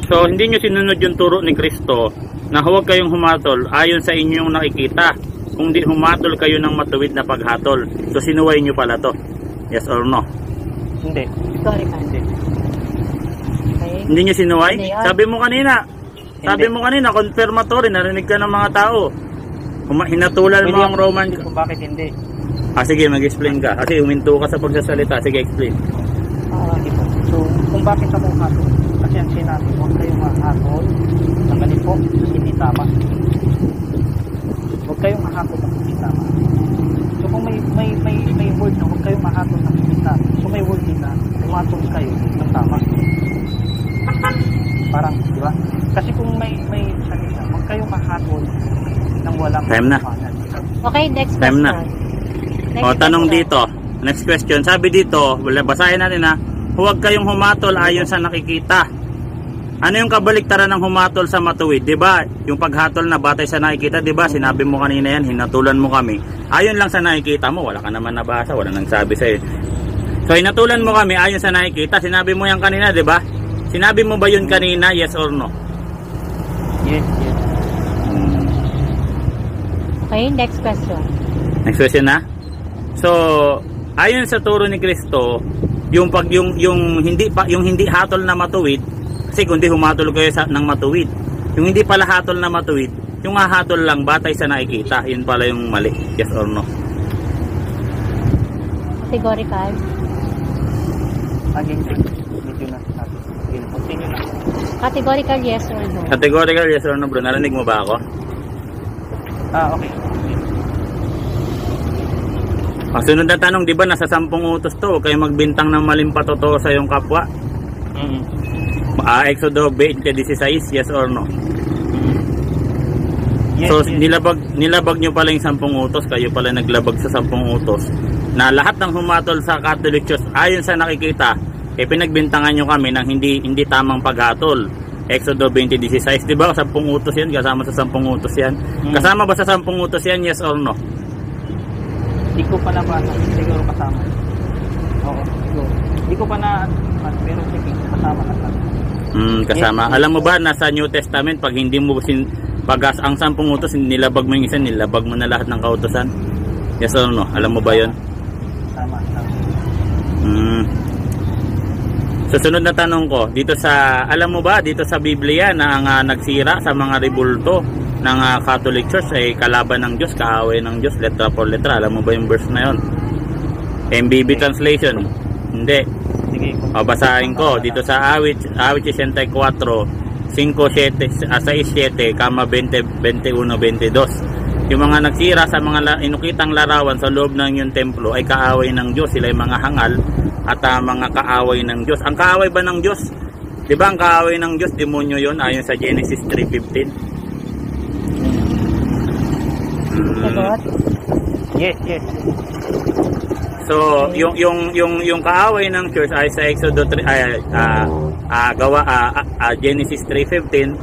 So, hindi nyo sinunod yung turo ni Kristo na huwag kayong humatol ayon sa inyong nakikita, kung di humatol kayo ng matuwid na paghatol. So, sinuway nyo pala to. Yes or no? Hindi. Categorical. Hindi. Okay. Hindi nyo sinuway? Hindi, Sabi mo kanina, confirmatory, narinig ka ng mga tao. Hinatulan mo ang Roman. Kung bakit hindi. Sige, mag-explain ka. Kasi huminto ka sa pagsasalita. Sige, explain. Sige po. So, kung bakit ako hatol? Kasi ang sinabi, huwag kayong mahatol ng mali po, hindi tama. Huwag kayong mahatol ng hindi tama. So, kung may word na huwag kayong mahatol ng hindi tama, so may word din na humatol kayo ng tama. Parang, di ba? Kasi kung may salita, huwag kayong mahatol ng walang Time na. katotohanan. Okay, next Time question. na. Next Tanong question. dito. Next question. Sabi dito, basahin natin ha. Huwag kayong humatol ayon sa nakikita. Ano yung kabaliktaran ng humatol sa matuwid? 'Di ba? Yung paghatol na batay sa nakikita, 'di ba? Sinabi mo kanina yan, hinatulan mo kami. Ayon lang sa nakikita mo, wala ka naman nabasa, wala nang sabi sa iyo. So hinatulan mo kami ayon sa nakikita. Sinabi mo yan kanina, 'di ba? Sinabi mo ba yun kanina, yes or no? Yes, yes. Okay, next question. Next question na. So, ayon sa turo ni Kristo, yung hindi hatol na matuwid, kasi kundi humatol kayo ng matuwid. Yung hindi pala hatol na matuwid, yung hahatol lang batay sa nakikita, yun pala yung mali. Yes or no? Categorical. Again, medyo na natin. Continue na. Categorical yes or no? Categorical yes or no, bro? Narinig mo ba ako? Okay. Ang sunod na tanong, di ba nasa 10 utos to? Huwag kayong magbintang ng maling patotoo sa iyong kapwa. Exodo 20:16, yes or no? Yes, So yes. nilabag nyo pala yung 10 utos, kayo pala naglabag sa 10 utos, na lahat ng humatol sa Catholic Church ayon sa nakikita, pinagbintangan nyo kami ng hindi tamang paghatol. Exodo 20:16, di ba? 10 utos yan, kasama sa 10 utos yan. Kasama ba sa 10 utos yan, yes or no? Hindi ko pa nabasa, siguro kasama. Oo, siguro. Hindi ko pa pero sige, kasama na lang. Kasama. Yes. Alam mo ba, nasa New Testament, pag hindi mo ang 10 utos, nilabag mo yung isa, nilabag mo na lahat ng kautosan. Yes or no? Alam mo ba yun? Tama. Susunod na tanong ko, alam mo ba, dito sa Biblia na ang nagsira sa mga rebulto ng Catholic Church ay kalaban ng Diyos, kaaway ng Diyos, letra por letra. Alam mo ba yung verse na yun? MBB translation. Hindi. Sige. Basahin ko dito sa awit 64, 6-7, 6-7, 20-21-22. Yung mga nagsira sa mga inukitang larawan sa loob ng yung templo ay kaaway ng Diyos. Sila ay mga hangal at mga kaaway ng Diyos. Ang kaaway ba ng Diyos? Di ba ang kaaway ng Diyos, demonyo yon ayon sa Genesis 3:15? Sagot? Yes. So, yung kaaway ng church ay sa Exodus 3 Genesis 3:15,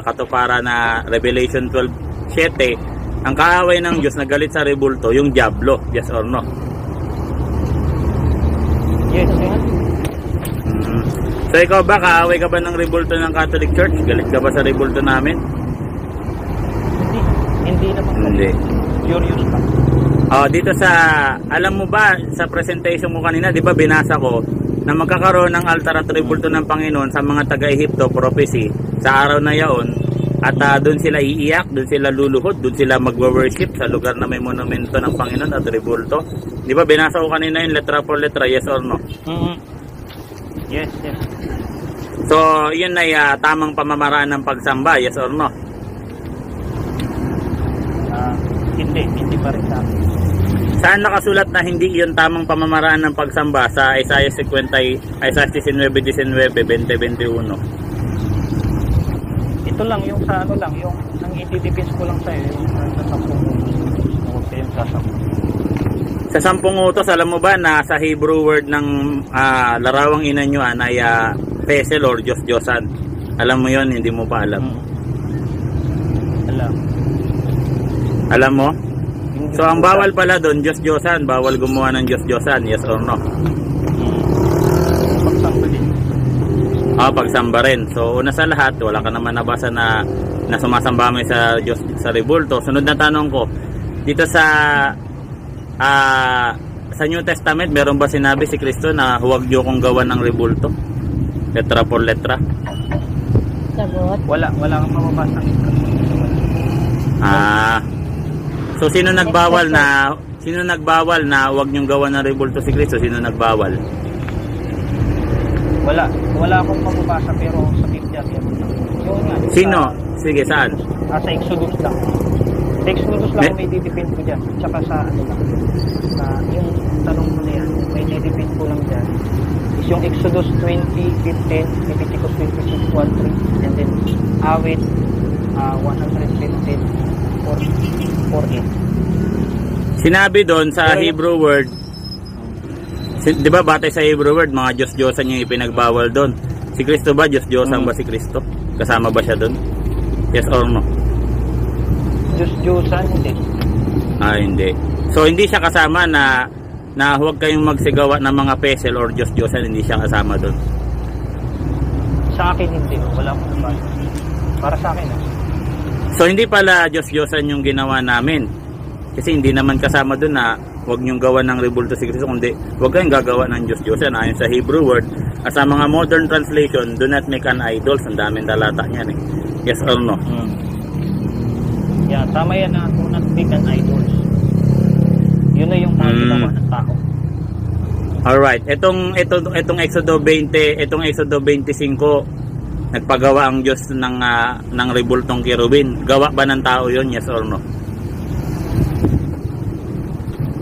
katupara na Revelation 12:7. Ang kaaway ng Diyos na galit sa rebulto, yung diablo, yes or no? Yes. So ikaw ba, kaaway ka ba ng rebulto ng Catholic Church? Galit ka ba sa rebulto namin? Hindi naman. Hindi. Curious pa. Dito sa, alam mo ba, sa presentation mo kanina, di ba binasa ko na magkakaroon ng altar at rebulto ng Panginoon sa mga taga-Ehipto, prophecy, sa araw na yaon, at doon sila iiyak, doon sila luluhod, doon sila magwo-worship sa lugar na may monumento ng Panginoon at rebulto. Di ba binasa ko kanina yung letra por letra, yes or no? Yes. So, yun ay tamang pamamaraan ng pagsamba, yes or no? Hindi pa rin sa akin. Saan nakasulat na hindi yun tamang pamamaraan ng pagsamba? Sa Isaiah 19:19, 20-21. Ito lang yung sa ano lang, yung ang i-defense ko lang sa'yo, yung sa 10 Sa 10 utos, alam mo ba na sa Hebrew word ng larawang inanyuan ay pesel or Diyos-Diyosan? Alam mo yun, hindi mo pa alam. Alam mo? So ang bawal pala doon, Diyos-Diyosan. Bawal gumawa ng Diyos-Diyosan, yes or no? Pagsamba din. Pagsamba rin. So una sa lahat, wala ka naman nabasa na sumasamba mo sa Diyos sa rebulto. Sunod na tanong ko, dito sa New Testament, meron ba sinabi si Kristo na huwag niyo kong gawan ng rebulto? Letra por letra? Sagot? Wala kang mababasa. So sino nagbawal na huwag niyong gawan ng rebulto si Kristo? Sino nagbawal? Wala akong mababasa pero sa Biblia meron. Sino? Sige, saan? Sa Exodus lang. Sa Exodus lang may didepend ko dyan. Tsaka sa ano lang. Yung tanong mo na yan, may didepend ko lang dyan. Is yung Exodus 20:15, Leviticus 26:1-3, and then Awit 115:4-8. Sinabi doon sa Hebrew word, di ba batay sa Hebrew word, mga Diyos-Diyosan yung ipinagbawal doon. Si Kristo ba, Diyos-Diyosan ba si Kristo? Kasama ba siya doon? Yes or no? Diyos-Diyosan, hindi. Hindi. So hindi siya kasama na huwag kayong magsigawa ng mga pesel or Diyos-Diyosan, hindi siya kasama doon. Sa akin hindi, wala akong nabasa. Para sa akin So hindi pala Diyos-Diyosan yung ginawa namin. Kasi hindi naman kasama doon na huwag niyong gawa ng rebulto si Kristo, kundi huwag kayong gagawa ng Diyos-Diyosan. Ayon sa Hebrew word, sa mga modern translation, do not make an idol. Ang daming talata niyan eh. Yes or no? Yeah, tama yan na do not make an idol. Yun na yung ginawa ng tao. Alright, itong Exodo 20, itong Exodo 25, nagpagawa ang Diyos ng rebultong kerubin. Gawa ba ng tao yun? Yes or no?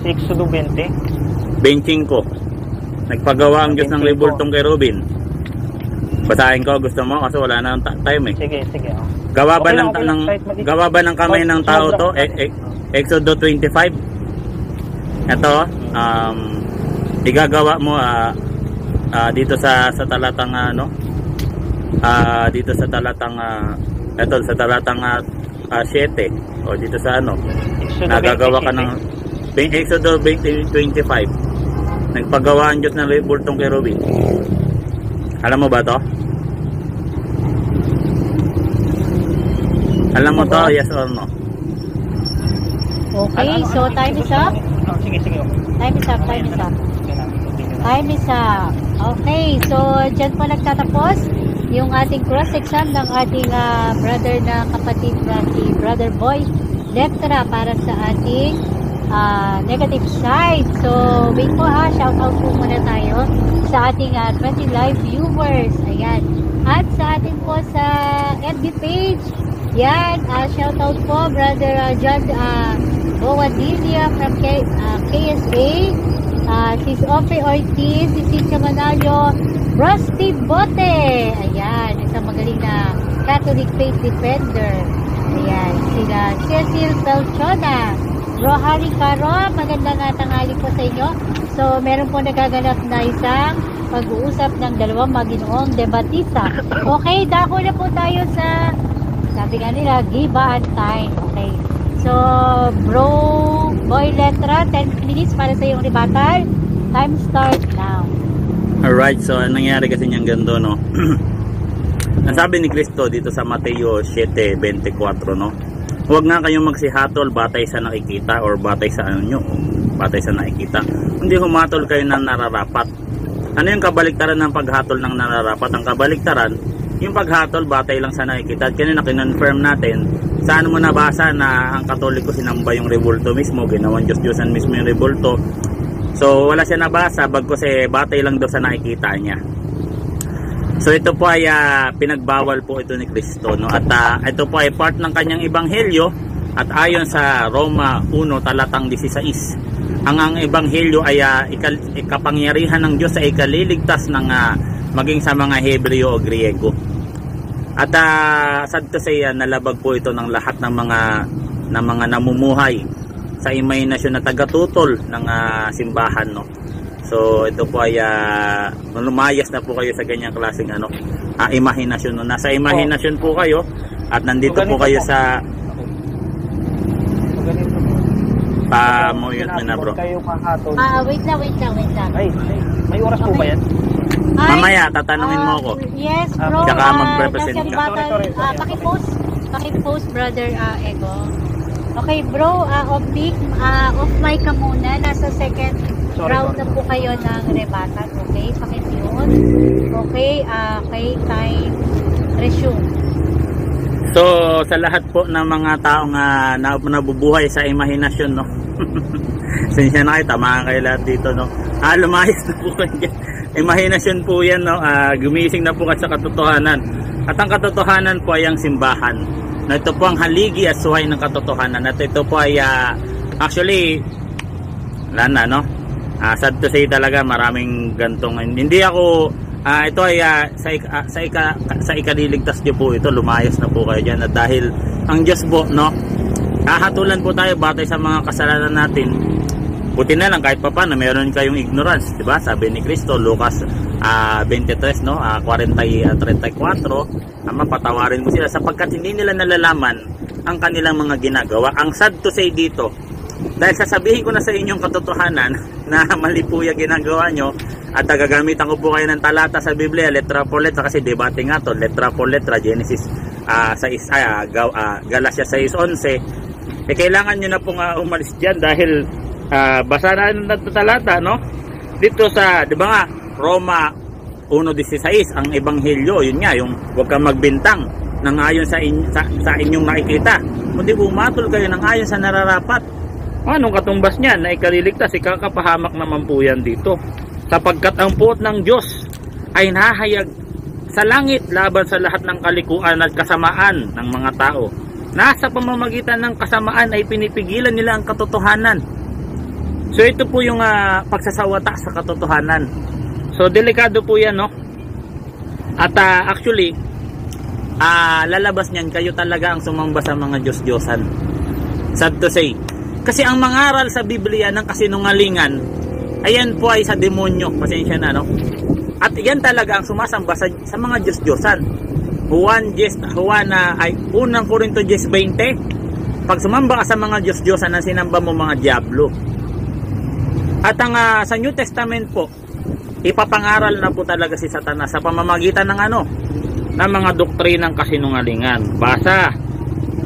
Exodo 20? 25. Nagpagawa ang Diyos ng rebultong kerubin. Basahin ko, gusto mo? Kasi wala na time eh. Sige. Gawa ba ng kamay ng tao to? Exodo 25. Ito, igagawa mo dito sa talatang dito sa talatang sa talatang 7 o dito sa nagagawa ka ng Exodo 20:25. Nagpagawa ang Diyos ng rebultong kerubin. Alam mo ba to? Alam mo to, yes or no? Okay, so time is up. Sige. Time is up. Time is up. Okay, so dyan po nagtatapos yung ating cross-exam ng ating brother na kapatid na si Brother Boy Leptra para sa ating negative side. So, wait po shout out po muna tayo sa ating 20 live viewers. Ayan. At sa atin po sa FB page, yan, shoutout po, Brother John Bowadilia from KSA, Sis Ope Ortiz, si Cynthia Manalio, Rusty Bote, ayan, isang magaling na Catholic Faith Defender, ayan, sila Cecil Belchona, Rohari Caro, magandang tanghali po sa inyo. So, meron po nagaganap na isang pag-uusap ng dalawang maginoong debatista. Okay, dako na po tayo sa, sabi nga nila, gibaan time. Okay. So, bro, boy letra, 10 minutes para sa iyong rebuttal. Time start now. Alright, so ang nangyari kasi niyang gando, no? Ang sabi ni Kristo dito sa Mateo 7:24, no? Huwag nga kayong magsihatol batay sa nakikita or batay sa ano nyo, batay sa nakikita. Hindi humatol kayo ng nararapat. Ano yung kabaliktaran ng paghatol ng nararapat? Ang kabaliktaran, yung paghatol batay lang sa nakikita. At kanina kinonfirm natin, saan mo nabasa na ang Katoliko sinamba yung rebulto mismo, ginawang Diyos-Diyosan mismo yung rebulto. So wala siya nabasa, bagkus batay lang daw sa nakikita niya. So ito po ay pinagbawal po ito ni Kristo, no? At ito po ay part ng kanyang ebanghelyo, at ayon sa Roma 1 talatang 16, ang ebanghelyo ay ikapangyarihan ng Diyos sa ikaliligtas ng maging sa mga Hebreo o Griego. At sad to say, nalabag po ito ng lahat ng mga namumuhay sa imahinasyon na tagatutol ng simbahan, no? So ito po ay lumayas na po kayo sa ganyang klaseng imahinasyon, no? Nasa imahinasyon po kayo at nandito po kayo sa muyot mo na, bro. Wait lang. Ay, may oras po ba yan? Mamaya tatanungin mo ako. Yes, bro. Tsaka mag-represent ka. Sorry. Pakipost, brother Ego. Okay, bro, off mic ka muna. Nasa second round na po kayo ng rebatan. Okay, pakimute. Okay, time resume. So sa lahat po ng mga taong nabubuhay sa imahinasyon, no? Sinsya na kayo, tamaan kayo lahat dito, no? Lumayas na po kayo. Imahinasyon po yan, no? Gumising na po kayo sa katotohanan. At ang katotohanan po ay ang simbahan. Na ito po ang haligi at suhay ng katotohanan. At ito po ay actually wala na, no? Sad to say talaga, maraming gantong. Hindi ako ito ay sa ikaliligtas niyo po ito, lumayas na po kayo dyan. At dahil ang Diyos po, no, hahatulan po tayo batay sa mga kasalanan natin. Buti na lang kahit papaano meron kayong ignorance, di ba? Sabi ni Kristo, Lucas 23, no, 34, patawarin mo sila sapagkat hindi nila nalalaman ang kanilang mga ginagawa. Ang sad to say dito, dahil sasabihin ko na sa inyong katotohanan na mali po yung ginagawa nyo, at gagamitan ko po kayo ng talata sa Biblia, letra por letra, kasi debate nga to, letra por letra, Genesis Galatia 6:11. Kailangan nyo na pong umalis dyan dahil basa na ng talata, no? Dito sa, di ba nga, Roma 1:16, ang ebanghelyo, yun nga, yung huwag kang magbintang ng ayon sa inyong nakikita, kundi umatol kayo ng ayon sa nararapat. Anong katumbas niyan na ikaliligtas? Ikakapahamak naman po yan dito. Sapagkat ang puot ng Diyos ay nahayag sa langit laban sa lahat ng kalikuan at kasamaan ng mga tao. Nasa pamamagitan ng kasamaan ay pinipigilan nila ang katotohanan. So ito po yung pagsasawata sa katotohanan. So delikado po yan, no? At actually, lalabas niyan kayo talaga ang sumamba sa mga Diyos-Diyosan. Sad to say. Kasi ang mangaral sa Biblia ng kasinungalingan, ayan po ay sa demonyo. Pasensya na, no? At yan talaga ang sumasamba sa mga Diyos-Diyosan. Unang Korinto 10:20, pag sumamba ka sa mga Diyos-Diyosan, ang sinamba mo mga diablo. At ang sa New Testament po, ipapangaral na po talaga si Satanas sa pamamagitan ng ng mga doktrinang kasinungalingan. Basa,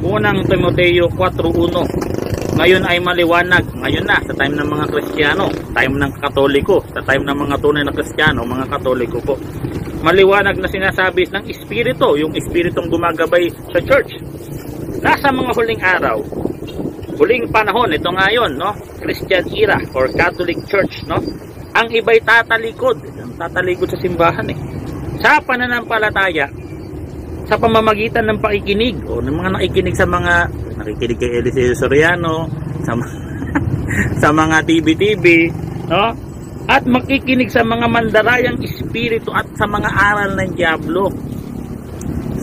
unang Timoteo 4:1. Ngayon ay maliwanag, ngayon na, sa time ng mga Kristiyano, time ng Katoliko, sa time ng mga tunay na Kristiyano, mga Katoliko po. Maliwanag na sinasabi ng Espiritu, yung Espiritong gumagabay sa church. Nasa mga huling araw, huling panahon, ito ngayon, no? Christian era or Catholic Church, no? Ang iba'y tatalikod sa simbahan, sa pananampalataya, sa pamamagitan ng pakikinig o ng mga nakikinig kay Eliseo Soriano, sa mga TV, no? At makikinig sa mga mandarayang espiritu at sa mga aral ng diablo.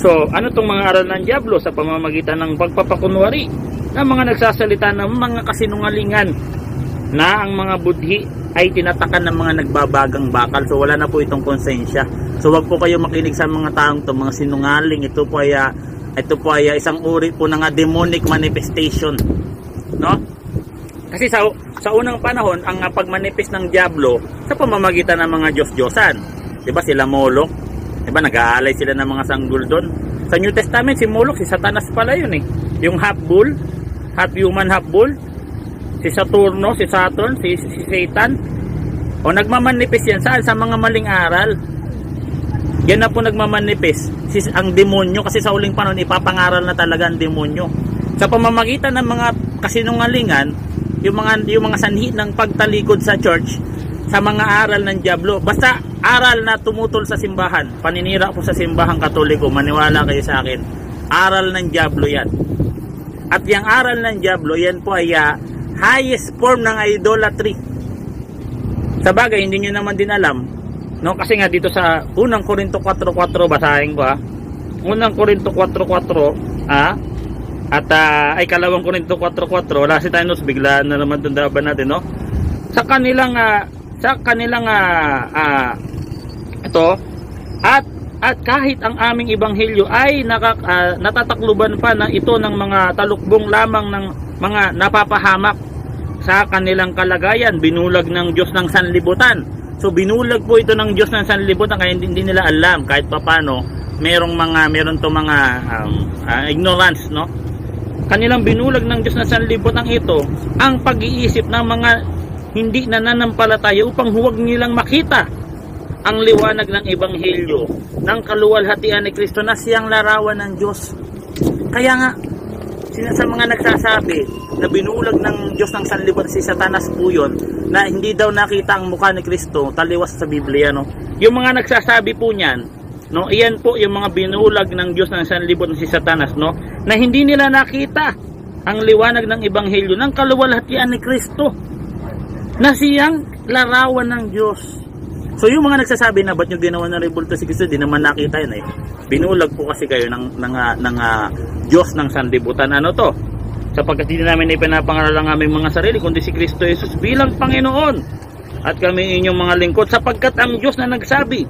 So, ano tong mga aral ng diablo? Sa pamamagitan ng pagpapakunwari ng mga nagsasalita ng mga kasinungalingan na ang mga budhi ay tinatakan ng mga nagbabagang bakal. So, wala na po itong konsensya. So, wag po kayo makinig sa mga taong to, mga sinungaling. Ito po ay isang uri po ng demonic manifestation, no? Kasi sa unang panahon, ang pagmanifest ng diablo sa pamamagitan ng mga Diyos-Diyosan. Diba sila Moloch? Diba nag-aalay sila ng mga sanggol doon? Sa New Testament, si Moloch, si Satanas pala yun eh. Yung half bull, half human, half bull. Si Saturno, si Saturn, si Satan. O nagmamanifest yan saan? Sa mga maling aral. Yan na po nagmamanifest. Ang demonyo, kasi sa uling panahon, ipapangaral na talaga ang demonyo. Sa pamamagitan ng mga kasinungalingan, yung mga sanhi ng pagtalikod sa church, sa mga aral ng diablo, basta aral na tumutol sa simbahan, paninira po sa simbahang Katoliko, maniwala kayo sa akin, aral ng diablo yan. At yung aral ng diablo, yan po ay highest form ng idolatry. Sa bagay, hindi nyo naman din alam, no? Kasi nga dito sa unang Korinto 4:4, basahin ko unang Korinto 4:4, at ay kalawang Korinto 4:4, wala si Tanos, bigla na naman tundaban natin, no? Sa kanilang ito, at kahit ang aming ebanghelyo ay natatakluban pa na ito ng mga talukbong lamang ng mga napapahamak sa kanilang kalagayan, binulag ng Diyos ng sanlibutan. So binulag po ito ng Diyos ng sanlibutan, kaya hindi nila alam kahit papaano meron to mga ignorance, no? Kanilang binulag ng Diyos na sanlibutan ito ang pag-iisip ng mga hindi nananampalataya upang huwag nilang makita ang liwanag ng ebanghelyo ng kaluwalhatian ni Kristo na siyang larawan ng Diyos. Kaya nga sa mga nagsasabi na binulag ng Diyos ng sanlibutan, si Satanas po yun, na hindi daw nakita ang mukha ni Kristo, taliwas sa Biblia, no? Yung mga nagsasabi po niyan, no, iyan po yung mga binulag ng Diyos ng sanlibutan, si Satanas, no, na hindi nila nakita ang liwanag ng ebanghelyo ng kaluwalhatian ni Kristo na siyang larawan ng Diyos. So yung mga nagsasabi na ba't nyo ginawa ng rebulto si Kristo, di naman nakita yun eh. Binulag po kasi kayo ng Diyos ng sanlibutan. Ano to? Sapagkat hindi namin ipinapangaral ang aming mga sarili, kundi si Kristo Jesus bilang Panginoon, at kami inyong mga lingkod, sapagkat ang Diyos na nagsabi,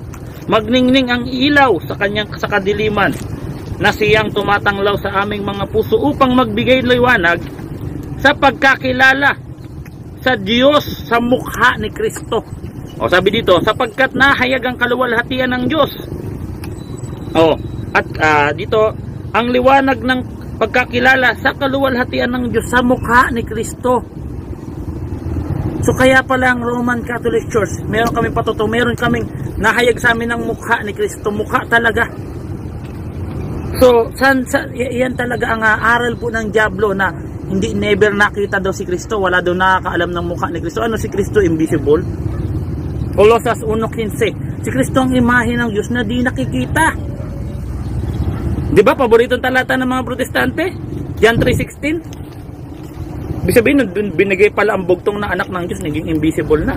magningning ang ilaw sa kadiliman, na siyang tumatanglaw sa aming mga puso upang magbigay liwanag sa pagkakilala sa Diyos sa mukha ni Kristo. O sabi dito, sapagkat nahayag ang kaluwalhatian ng Diyos. At dito, ang liwanag ng pagkakilala sa kaluwalhatian ng Diyos sa mukha ni Kristo. So kaya pala ang Roman Catholic Church, meron kaming nahayag sa amin ng mukha ni Kristo, mukha talaga. So yan talaga ang aral po ng diablo, na never nakita daw si Kristo, wala daw nakakaalam ng mukha ni Kristo. Ano si Kristo? Invisible. Colossus 1:15, si Kristo ang imahe ng Diyos na di nakikita. Di ba paboritong talata ng mga protestante? John 3:16. Ibig sabihin, binigay pala ang bugtong na anak ng Diyos, naging invisible na.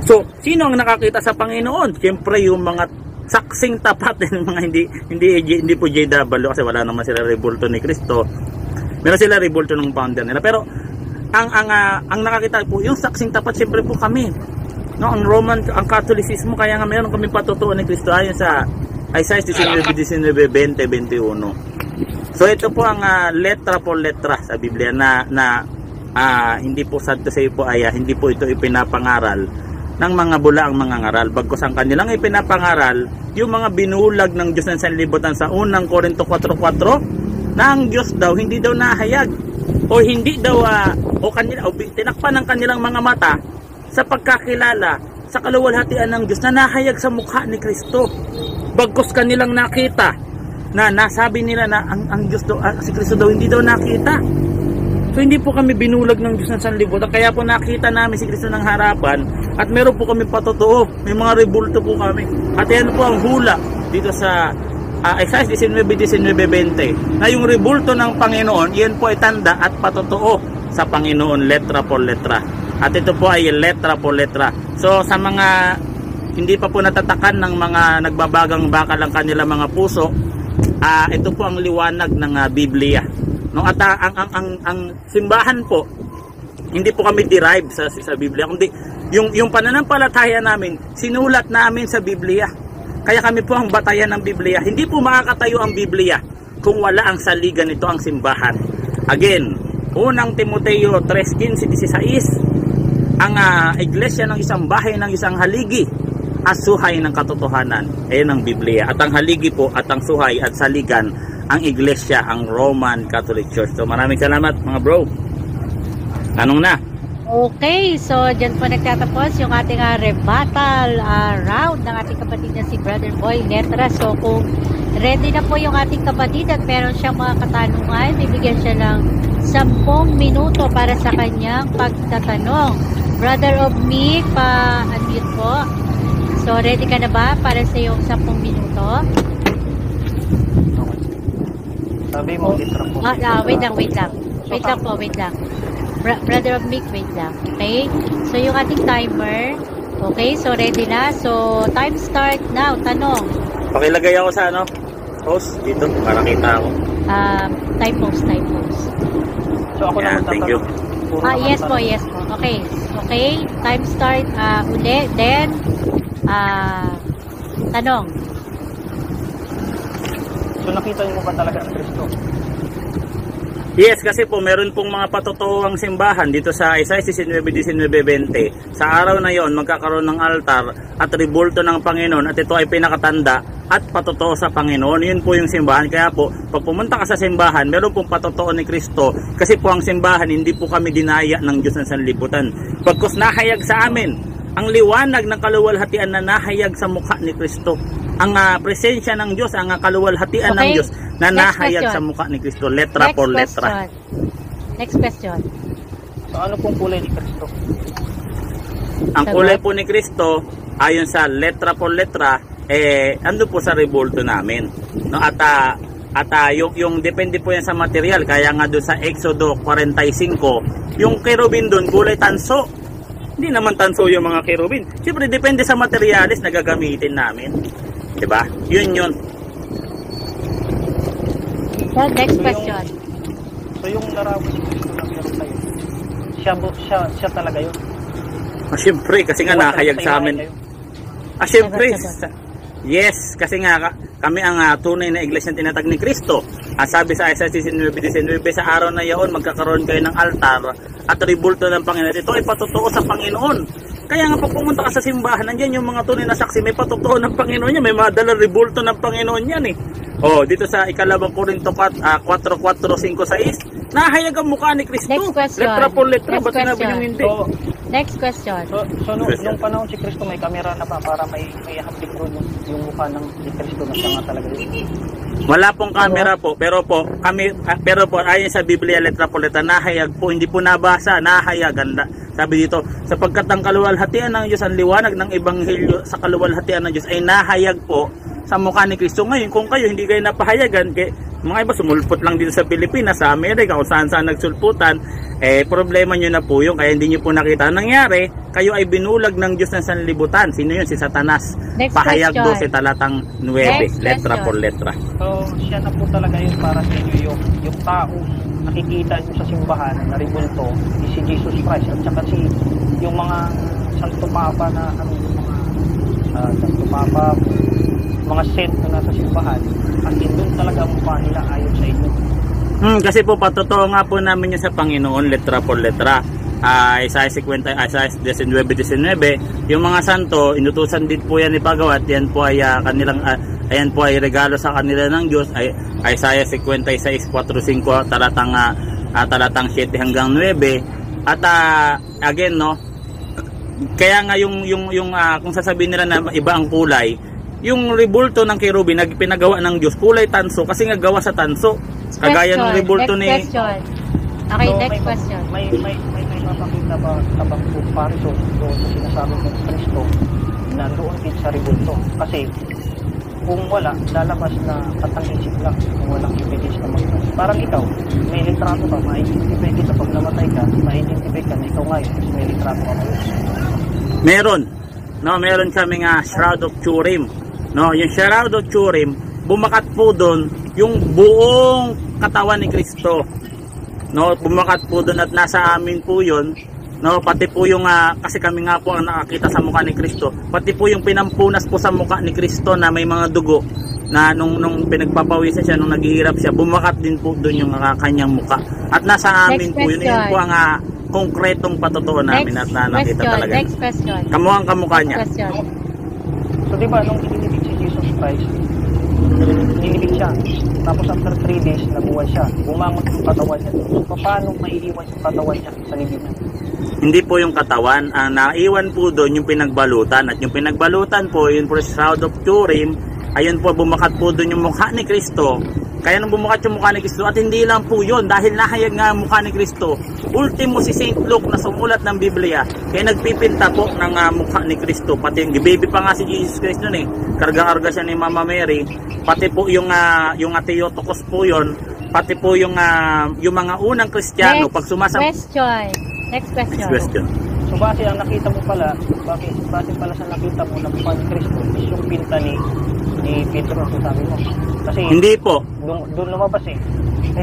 So, sino ang nakakita sa Panginoon? Siyempre yung mga saksing tapat, yung mga hindi po JW, kasi wala naman sila rebulto ni Kristo. Meron sila rebulto ng founder nila. Pero ang nakakita po yung saksing tapat, siyempre po kami. No, ang Catholicismo, kaya nga meron kami patutuo ni Kristo ayon sa Isaiah 19:19-21. So ito po ang letra por letra sa Biblia na hindi po sad to say po hindi po ito ipinapangaral ng mga bulaang mga ngaral, bagkus ang kanilang ipinapangaral yung mga binulag ng Diyos ng sanlibutan sa unang Korinto 4:4, na ang Diyos daw hindi daw nahayag o hindi daw tinakpan ng kanilang mga mata sa pagkakilala sa kaluwalhatian ng Diyos na nahayag sa mukha ni Kristo. Bagkus kanilang nakita na nasabi nila na ang Diyos daw, si Kristo daw hindi daw nakita. So hindi po kami binulag ng Diyos ng sanlibutan. Kaya po nakita namin si Kristo ng harapan at meron po kami patotoo. May mga rebulto po kami. At yan po ang hula dito sa Isaiah 19:19-20 na yung rebulto ng Panginoon, yan po ay tanda at patotoo sa Panginoon, letra por letra. At ito po ay letra por letra. So sa mga hindi pa po natatakan ng mga nagbabagang bakal ang kanilang mga puso, ito po ang liwanag ng Biblia. No, at ang simbahan po, hindi po kami derive sa Biblia, kundi yung pananampalataya namin, sinulat namin sa Biblia. Kaya kami po ang batayan ng Biblia. Hindi po makakatayo ang Biblia kung wala ang saligan nito, ang simbahan. Again, unang Timoteo 3:15-16, ang iglesia ng isang bahay, ng isang haligi at suhay ng katotohanan. Ayan ang Biblia. At ang haligi po at ang suhay at saligan, ang iglesia, ang Roman Catholic Church. So maraming salamat mga bro. Tanong na. Okay, so dyan po nagtatapos yung ating rebuttal round ng ating kapatid na si Brother Boy Letra. So kung ready na po yung ating kapatid at meron siyang mga katanungan, bibigyan siya ng 10 minuto para sa kanyang pagtatanong. Brother of Mick, pa-unmute po. So ready ka na ba para sa iyong 10 minuto? Sabi mo, litra po. Wait lang. Wait lang. Brother of Mick, wait lang. Okay? So, yung ating timer. Okay? So, ready na. So, time start now. Tanong. Pakilagay ako sa host dito para kita ako. Time post. So, ako Yeah, naman thank you. Yes po. Okay. Okay? Time start uli. Then, tanong. So, nakita niyo ba talaga ang Kristo? Yes, kasi po meron pong mga patotoong simbahan dito sa Isaiah 19:19-20. Sa araw na yon, magkakaroon ng altar at rebulto ng Panginoon at ito ay pinakatanda at patotoo sa Panginoon. Yun po yung simbahan. Kaya po, pag pumunta ka sa simbahan, meron pong patotoo ni Kristo. Kasi po ang simbahan, hindi po kami dinaya ng Diyos ng sanlibutan. Pagkos nahayag sa amin, ang liwanag ng kaluwalhatian na nahayag sa mukha ni Kristo. Ang presensya ng Diyos, ang kaluwalhatian ng Diyos na nahayag sa mukha ni Kristo, letra por letra. Next question. So, ano pong kulay ni Kristo? Ang kulay po ni Kristo, ayon sa letra por letra, ando po sa rebulto namin. No, at yung depende po yan sa material. Kaya nga doon sa Exodo 45, yung kerubin doon, kulay tanso. Hindi naman tanso yung mga kerubin. Siyempre, depende sa materialis na gagamitin namin. Diba? Yun. So, next question. So, yung larawan ni Kristo na meron tayo, siya talaga yun. Siyempre, kasi nga nahayag sa amin. Siyempre. Yes, kasi nga kami ang tunay na iglesia tinatag ni Kristo. Sabi sa Isaiah 19:19, sa araw na yaon magkakaroon kayo ng altar at rebulto ng Panginoon. Ito ay patotoo sa Panginoon. Kaya nga pag pumunta ka sa simbahan, nandiyan yung mga tunay na saksi, may patotoo ng Panginoon niya, may mga dalang rebulto ng Panginoon yan eh. Dito sa ikalawang Korinto 4:4-5-6, nahayag ang mukha ni Kristo. Next question. Letra por letra, ba't sinabi niyong hindi? Next question. So nung panahon si Kristo, may kamera na ba para may haplik doon yung mukha ng si Kristo na siya nga talaga yun? Wala pong camera po, pero po ayon sa Biblia letra por letra, nahayag po, hindi po nabasa, nahayag. Sabi dito, sapagkat ang kaluwalhatian ng Diyos, ang liwanag ng ebanghelyo sa kaluwalhatian ng Diyos ay nahayag po sa mukha ni Kristo. Ngayon, kung kayo hindi kayo napahayagan, mga iba sumulpot lang dito sa Pilipinas, sa Amerika, kung saan nagsulputan, problema nyo na po yun, kaya hindi nyo po nakita. Nangyari, kayo ay binulag ng Diyos ng sanlibutan. Sino yun? Si Satanas. Next Pahayag question. 12 talatang 9, Next letra question. por letra. So, siya na po talaga yun para sa inyo, yung tao nakikita nyo sa simbahan na rebulto is si Jesus Christ at saka yung mga Santo Papa na Santo Papa, mga saint na nasa simbahan, at doon talaga ang mukha nila ayon sa inyo. Kasi po patotoo nga po namin yun sa Panginoon, letra por letra. Isaiah 19:19, yung mga santo, inutusan din po yan ipagawa at yan po ay ayan po ay regalo sa kanila ng Diyos. Isaiah 56:4-5 talatang 7 hanggang 9. At again kaya nga yung kung sasabihin nila na iba ang kulay, yung rebulto ng kerubin pinagawa ng Diyos kulay tanso kasi nga gawa sa tanso. Kagaya ng rebulto ni Okay, So, next question. May mapakita ba ka bang comparison doon sa sinasabi ng Kristo na doon din sa rebulto? Kasi kung wala, lalabas na katang-isip lang kung walang evidence na mag-trans. Parang ikaw, may litrato ka, ma-identify kita pag namatay ka, ma-identify ka na ikaw ngayon, may litrato ka ngayon. Meron. No, meron kaming Shroud of Turin. No, yung Shroud of Turin, bumakat po doon yung buong katawan ni Kristo. No, bumakat po doon at nasa amin po 'yon. No, pati po yung kasi kami nga po ang nakakita sa mukha ni Kristo. Pati po yung pinampunas po sa mukha ni Kristo na may mga dugo na nung pinagpapawisan siya, nung naghihirap siya, bumakat din po doon yung kanyang mukha. At nasa amin Next po yun question. po ang konkretong patotoo namin at nakita talaga. Next question. Kamukhang kamukha niya. Next question. So di ba nung inilibig si Jesus Christ, inilibig siya. Tapos after 3 days, nabuhay siya. Bumangon yung katawan niya. So paano maiiwan yung katawan niya sa libingan? Hindi po yung katawan. Ang naiwan po doon yung pinagbalutan. At yung pinagbalutan po, yun po sa Shroud of Turin, ayun po, bumakat po doon yung mukha ni Kristo. Kaya nung bumukat yung mukha ni Kristo, at hindi lang po yun, dahil nahayag nga ang mukha ni Kristo, ultimo si Saint Luke na sumulat ng Biblia, kaya nagpipinta po ng mukha ni Kristo. Pati yung baby pa nga si Jesus Christ nun karga-karga siya ni Mama Mary. Pati po yung Theotokos po yun, pati po yung mga unang Kristiyano, pag sumasang... Next question. Next question. So base ang nakita mo pala, base pala sa nakita mo na mukha ni Kristo is yung pinta ni Pedro, sabi mo. Kasi Hindi po. doon lumabas Eh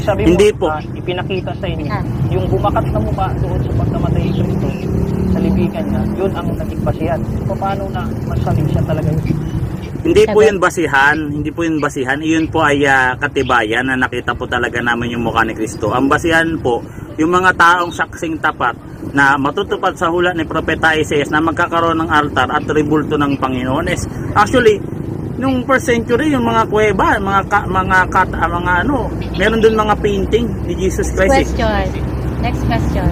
sabi mo, Hindi po. ipinakita sa inyo, yung bumakat na mukha doon sa pagkamatay ni Kristo sa libigan niya, yun ang naging basihan. So paano na masabi siya talaga yun? Hindi po yun basihan, hindi po yun basihan. Iyon po ay katibayan na nakita po talaga namin yung mukha ni Kristo. Ang basihan po, yung mga taong saksing tapat na matutupad sa hula ni Propeta Isaias na magkakaroon ng altar at rebulto ng Panginoon. Actually, nung first century, yung mga kuweba, meron dun mga painting ni Jesus Christ. Next question.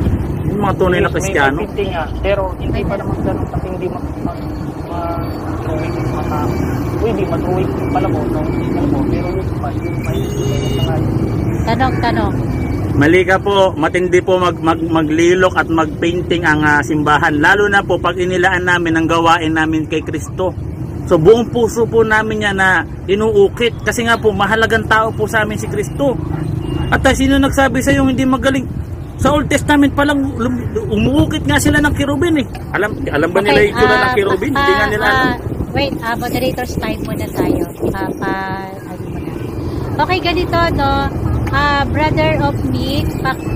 Yung mga tunay na Kristiyano. May painting nga, pero hindi pa naman ganun kasi hindi ma-drawing yung mga tao. Pwede ma-drawing yung palabot, pero yung may Tanong. Mali ka po, matindi po maglilok at magpainting ang simbahan. Lalo na po pag inilaan namin ang gawain namin kay Kristo. So buong puso po namin yan na inuukit. Kasi nga po, mahalagang tao po sa amin si Kristo. At sino nagsabi sa iyo hindi magaling? Sa Old Testament pa lang, umuukit nga sila ng kirubin Alam ba nila yung itsura ng kirubin? Hindi nga nila alam. Wait, moderator's time muna tayo. Okay, ganito, no? Brother of me,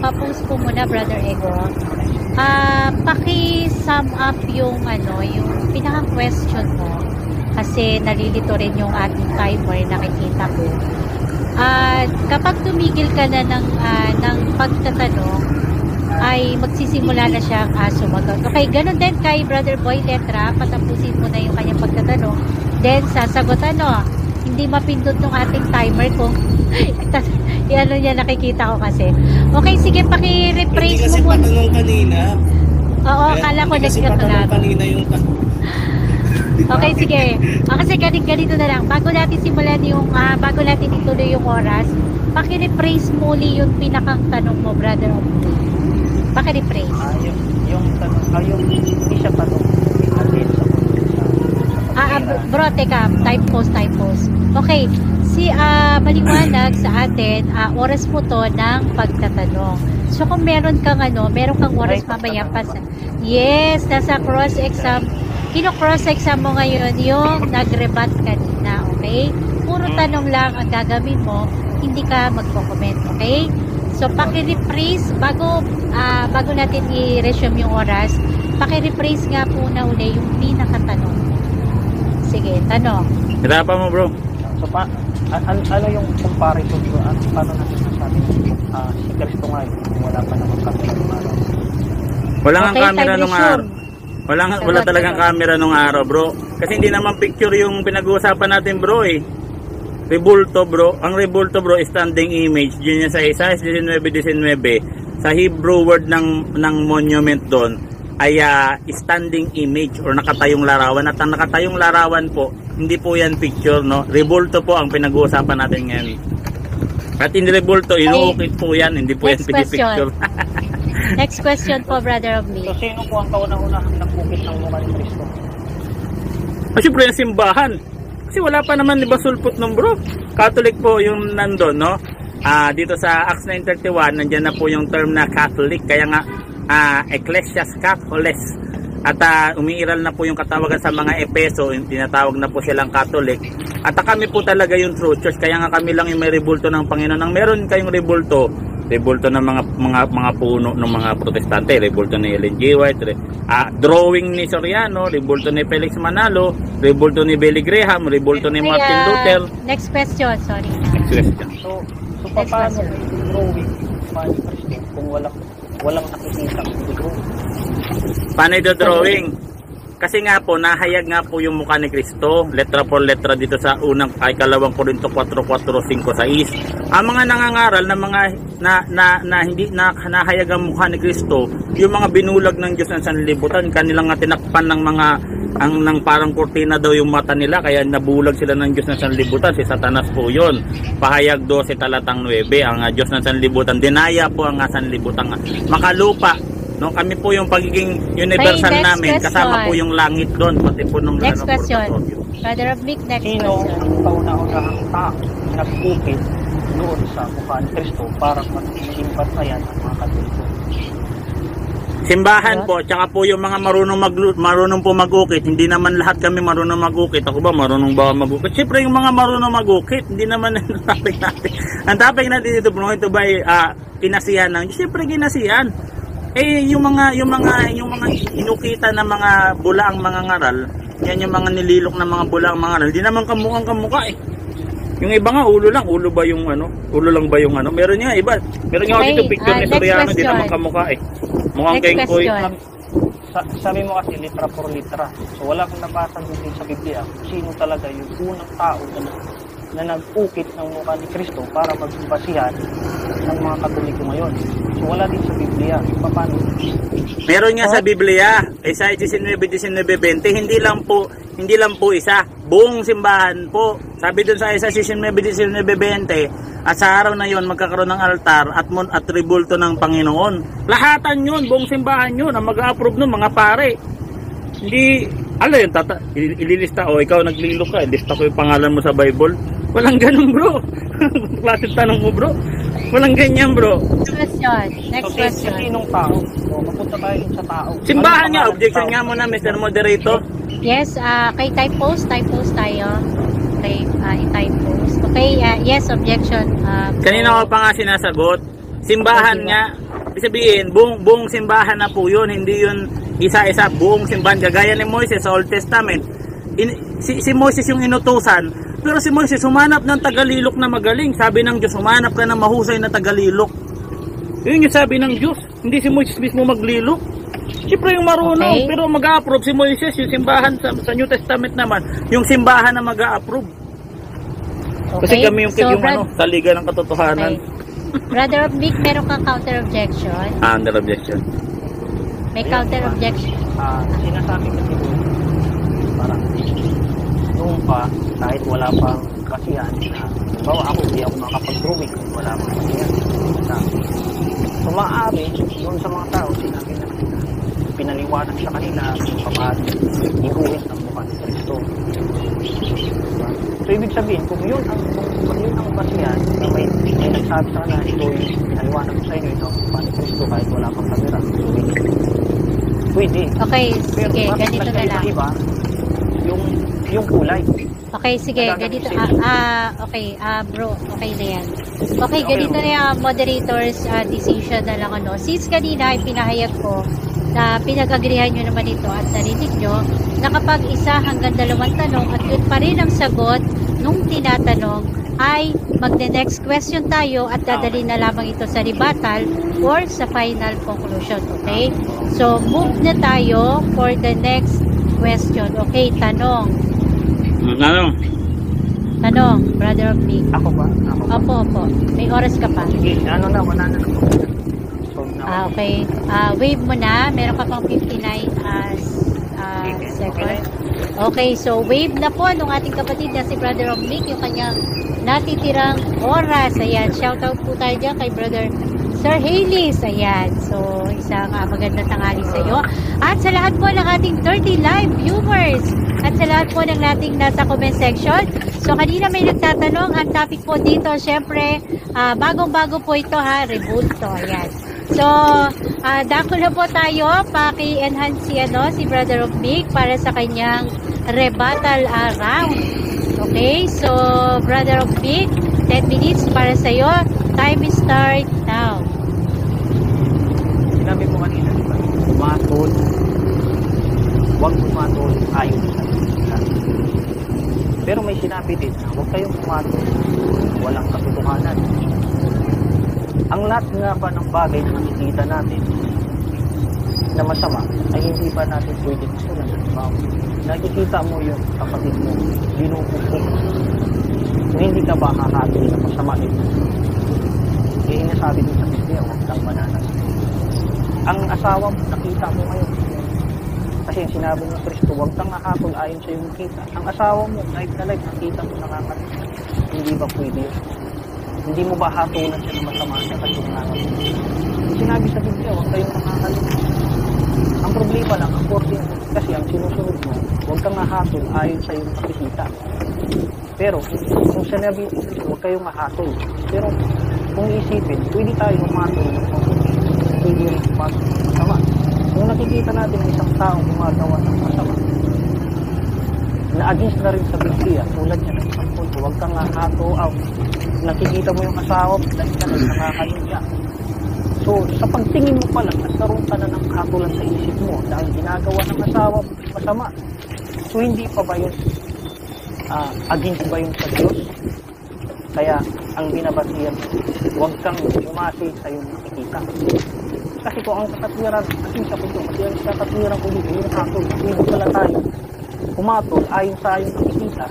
pa-post po muna, Brother Ego. Paki-sum up yung pinaka-question mo. Kasi nalilito rin yung ating timer, nakikita ko. Kapag tumigil ka na ng pagtatanong, ay magsisimula na siya sumagot. Okay, ganun din kay Brother Boy Letra, patapusin mo na yung kanyang pagtatanong. Then, sasagutan, hindi mapindot ng ating timer kung niya nakikita ko kasi. Okay, sige, paki-rephrase mo muna. Hindi kasi patanong kanina. Oo, akala ko nagkakalaro. Kanina yung... Okay, sige. Kasi ganito na lang. Bago natin simulan bago natin ituloy yung oras, paki-rephrase muli yung pinakang tanong mo, Brother Omni. Paki-rephrase. Yung tanong, hindi siya tanong. Bro, teka, type post. Okay, maliwanag sa atin, oras mo to ng pagtatanong. So kung meron kang oras mamaya pa yes, nasa cross-exam, kino-cross-exam mo ngayon yung nag-rebat kanina, okay? Puro tanong lang ang gagawin mo, hindi ka magko-comment, okay? So paki-rephrase, bago natin i-resume yung oras, paki-rephrase nga po na uli yung pinakatanong. Sige, tanong. Hirapan mo, bro. So, ano yung comparison mo? Paano natin masabi si Kristo ngayon kung wala pa naman camera nung araw? Wala nga camera nung araw. resume. Wala talagang camera nung araw, bro. Kasi hindi naman picture yung pinag-uusapan natin, bro, Rebulto, bro. Ang rebulto, bro, is standing image. Yun yung sa Isaiah 19:19. Sa Hebrew word ng monument doon ay standing image or nakatayong larawan. At ang nakatayong larawan po, hindi po yan picture, no? Rebulto po ang pinag-uusapan natin ngayon. At hindi rebulto, inuukit po yan, hindi po yan Next question. pinipicture. Next question po, brother of me. So, sino po ang kauna-unahang nagkukit ng mukha ni Kristo? Siyempre yung simbahan. Kasi wala pa naman, di ba, sulpot ng bro? Catholic po yung nandun, no? Dito sa Acts 9:31, nandyan na po yung term na Catholic. Kaya nga, Ecclesias Catholes. At umiiral na po yung katawagan sa mga Epeso, yung tinatawag na po silang Catholic. At kami po talaga yung true church. Kaya nga kami lang yung may rebulto ng Panginoon. Nang meron kayong rebulto ng mga puno ng mga protestante, rebulto ni Ellen G. White, drawing ni Soriano, rebulto ni Felix Manalo, rebulto ni Billy Graham, rebulto ni Martin Luther. Next question, sorry. Next question. So Next paano question. yung drawing mukha ni Kristo kung walang nakikita ang drawing? Paano ito drawing? Kasi nga po, nahayag nga po yung mukha ni Kristo, letra por letra dito sa unang ay 2 Korinto 4:4-5-6. Ang mga nangangaral na mga na hindi nahayag ang mukha ni Kristo, yung mga binulag ng Diyos ng sanlibutan, kanilang nga tinakpan ng mga ng parang kurtina daw yung mata nila, kaya nabulag sila ng Diyos ng sanlibutan. Si Satanas po yun. Pahayag 12 talatang 9, ang Diyos ng sanlibutan, dinaya po ang sanlibutan. Makalupa. No, kami po yung pagiging universal Okay, next namin, kasama question. po yung langit doon, pati po nung Next ano, question. purgatorio. Brother of Mick, next Sino question. ang kauna-unahang tao nagkukit doon sa mukha ni Kristo para maging bantayan ng mga Katoliko? Simbahan po, tsaka po yung mga marunong po mag-ukit. Hindi naman lahat kami marunong mag-ukit. Ako ba, marunong ba mag-ukit? Siyempre yung mga marunong mag-ukit, hindi naman ang topic natin. Ang topic natin dito, bro, ito ba kinasihan ng, siyempre kinasihan. Yung mga inukita na mga bulaang mga ngaral, yan yung mga nililok na mga bulaang mga ngaral, hindi naman kamukhang kamukha eh. Yung iba nga, ulo ba yung ano? Ulo lang ba yung ano? Meron nga iba. Meron nga Okay, dito picture ni next Soriano, hindi question. naman kamukha eh. Mukhang Next kengkoy. question. Sabi mo kasi litra por litra. So wala kang nabasa din sa Biblia kung sino talaga yung unang tao na nag-ukit ng mukha ni Kristo para maging basihan ng mga Katoliko ngayon. So wala din sa Biblia. Paano? Meron nga sa Biblia, Isaiah 19:19-20, hindi lang po isa, buong simbahan po. Sabi dun sa Isaiah 19:19-20, at sa araw na yon magkakaroon ng altar at rebulto ng Panginoon. Lahatan yun, buong simbahan yun, ang mag-a-approve nun, mga pare. Hindi, yun, ililista, ikaw naglilok ka, ilista ko yung pangalan mo sa Bible. Walang ganun, bro. Klaseng tanong mo, bro. Walang ganyan, bro. Next question. Sinong tao? So mapunta tayo sa tao. Simbahan Anong nga, pangalan objection ng nga tao? muna, Mr. Moderator. Yes, kay type post tayo. Okay, i-type post. Okay, yes, objection. Kanina ko pa nga sinasagot. Simbahan nga, ibig sabihin, buong simbahan na po yun, hindi yun isa-isa, buong simbahan. Gagaya ni Moises sa Old Testament. Si Moises yung inutusan, pero si Moises humanap ng tagalilok na magaling. Sabi ng Diyos, humanap ka ng mahusay na tagalilok. Yun yung sabi ng Diyos. Hindi si Moises mismo maglilok. Siyempre yung marunong, Okay. pero mag-a-approve si Moises. Yung simbahan sa New Testament naman, yung simbahan na mag-a-approve. Kasi Okay, kami yung, so, sa liga ng katotohanan. Okay. Brother of Mick, meron kang counter objection? Under objection. May counter objection. Sinasabi kasi doon, parang noon pa, kahit wala pang kasihan, bawa ako, hindi ako makapag-drawing kung wala pang kasihan. So maaari, doon sa mga tao, sinabi na pinaliwanag sa kanila kung paano ihuhit ng mukha ni Kristo. So ibig sabihin, kung yun ang kasihan, na may nagsabi sa kanila, ito yung pinaliwanag sa inyo, ito ang mukha ni Kristo kahit wala pang kamera. So pwede. Okay, Pero sige, bakit ganito na lang. nagkaiba-iba yung kulay? Okay, sige, ganito. Okay, bro, okay na yan. Okay, ganito na yung moderators decision na lang ano. Since kanina ay pinahayag ko na pinag-agrihan nyo naman ito at narinig nyo na kapag 1 hanggang 2 tanong at yun pa rin ang sagot nung tinatanong ay magne-next question tayo at dadali na lamang ito sa rebuttal or sa final conclusion, okay? So, move na tayo for the next question. Okay, tanong. Ano? Tanong, brother of me. Ako ba? Opo. May oras ka pa. Sige, wala na. So, Okay. Wave mo na. Meron ka pang 59 seconds. Okay, so wave na po nung ating kapatid na si Brother of Mick, yung kanyang natitirang oras. Ayan, shoutout po tayo dyan kay Brother Sir Hayley's. Ayan, so isang magandang tanghali sa iyo. At sa lahat po ng ating 30 live viewers at sa lahat po ng ating nasa comment section. So kanina may nagtatanong, ang topic po dito, syempre, bagong-bago po ito ha, rebulto. Ayan. So, dako na po tayo, paki-enhance si Brother of Mig para sa kanyang rebuttal round. Okay, so Brother of Mig, 10 minutes para sa iyo. Time start now. Sinabi mo kanina, diba? Umatol. Huwag umatol. Ayaw sa pero may sinabi din na huwag kayong umatol. Walang katotohanan. Ang lahat nga pa ng bagay na nakikita natin na masama ay hindi pa natin pwede masunan. Nakikita mo yung kapatid mo, binubukbuk. Kung hindi ka ba hahatol na masama nito? Kaya nasabi din sa Biblia, huwag kang mananas. Ang asawa mo, nakita mo ngayon. Kasi yung sinabi ng Kristo, huwag kang hahatol ayon sa iyong kita. Ang asawa mo, live na live, nakita mo nakakita. Hindi ba pwede yun? Hindi mo ba hatulan siya na masama siya kasi nakakita? Sinabi sa Biblia, huwag kayong nakakalimutan. Ang problema lang, ang korte kasi ang sinusunod mo, huwag kang hahatol ayon sa iyong nakikita. Pero, kung sinabi, huwag kayong mahatol. Pero, kung iisipin, pwede tayo mamatol ng mabuti. Pwede rin pumasok ng masama. Kung nakikita natin ang isang taong gumagawa ng masama, na-against na rin sa Biblia, tulad niya ng isang punto, huwag kang hahatol. Nakikita mo yung asawa, dahil ka na nakakalimutan. So, sa pagtingin mo pa lang, nagkaroon ka na ng hatulan sa isip mo dahil ginagawa ng asawa masama. So, hindi pa ba yun? Against ba yun sa Diyos? Kaya, ang binabatiyan, huwag kang umasi sa iyong nakikita. Kasi kung ang katwiran, kasi sa punto, kasi ang katwiran ko dito, yung hatol, pwede pala tayo umatol ayon sa iyong nakikita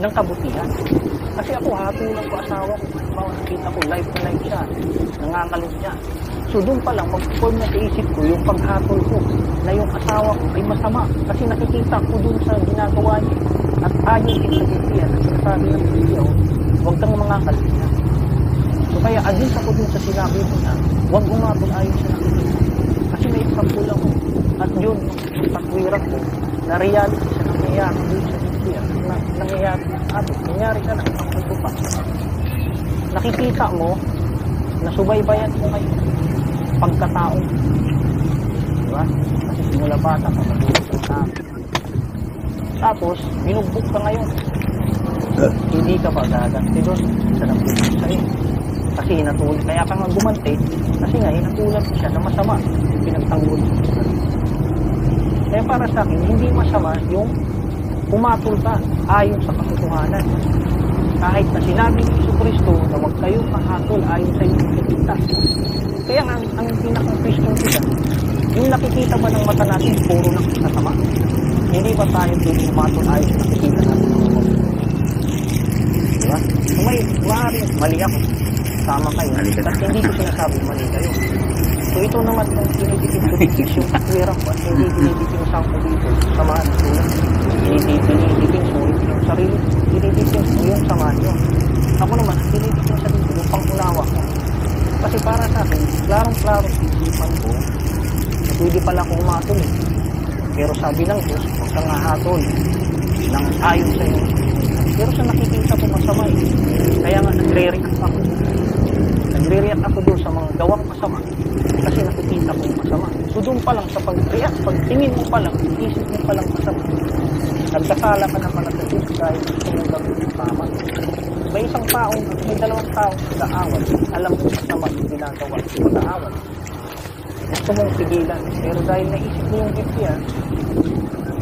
ng kabutihan. Kasi ako, hatulan ko asawa ko, nakikita ko, live na live siya, nangangalos niya. So, doon pa lang, mag-form na sa isip ko yung paghatol ko na yung asawa ko ay masama. Kasi nakikita ko doon sa ginagawa niya. At ayon din sa Biblia, na sinasabi ng Biblia, huwag kang mangangalos niya. So, kaya against ako doon sa sinabi mo na, huwag umatol ayon sa nakikita. Kasi may example ako. At yun, yung patwiran ko, na reality sa nangyayari doon sa Biblia, na nangyayari sa atin. Nangyari ka na, ang ito pa. Nakikita mo, nasubaybayan mo ngayon, pagkatao. Diba? Kasi simula bata ka, matulog sa tao. Tapos, binugbog ka ngayon. Hindi ka ba gaganti doon sa nagbubog sa'yo? Kasi hinatulog, kaya ka nga gumanti, kasi nga hinatulog siya na masama, pinagtanggol mo. Kaya para sa akin, hindi masama yung pumatol ka ayon sa katotohanan. Kahit na sinabi ni Jesucristo na huwag kayong mahatol ayon sa inyong nakikita. Kaya nga, ang pinaka-Christian kita, yung nakikita ba ng mata natin, puro ng kasama. Hindi ba tayo pumatol ayon sa nakikita natin? Diba? So may maaaring mali ako. Tama kayo. Kasi hindi ko sinasabi mali kayo. So ito naman kung pinipipin ko dito yung katwiran ko at hindi pinipipin sa ako dito samahan ko. Pinipipin ko yung sarili. Pinipipin ko yung samahan nyo. Ako naman, pinipipin sa dito yung pangunawa ko. Kasi para sa akin, klarong-klaro isipan ko na pwede pala akong umatol eh. Pero sabi ng Diyos, huwag kang hahatol ng ayon sa inyo. Pero sa nakikita ko masama eh. Kaya nga nagre-react ako. Nagre-react ako doon sa mga gawang masama. Kasi nakikita ko masama. So doon pa lang sa pag-react, pag-tingin mo pa lang, isip mo pa lang masama. Nagkasala ka naman at Diyos dahil gusto mong gawin yung tama. May isang taong, may dalawang taong nag-aaway. Alam mo masama yung ginagawa, mag-aaway. Gusto mong pigilan. Pero dahil naisip mo yung Biblia,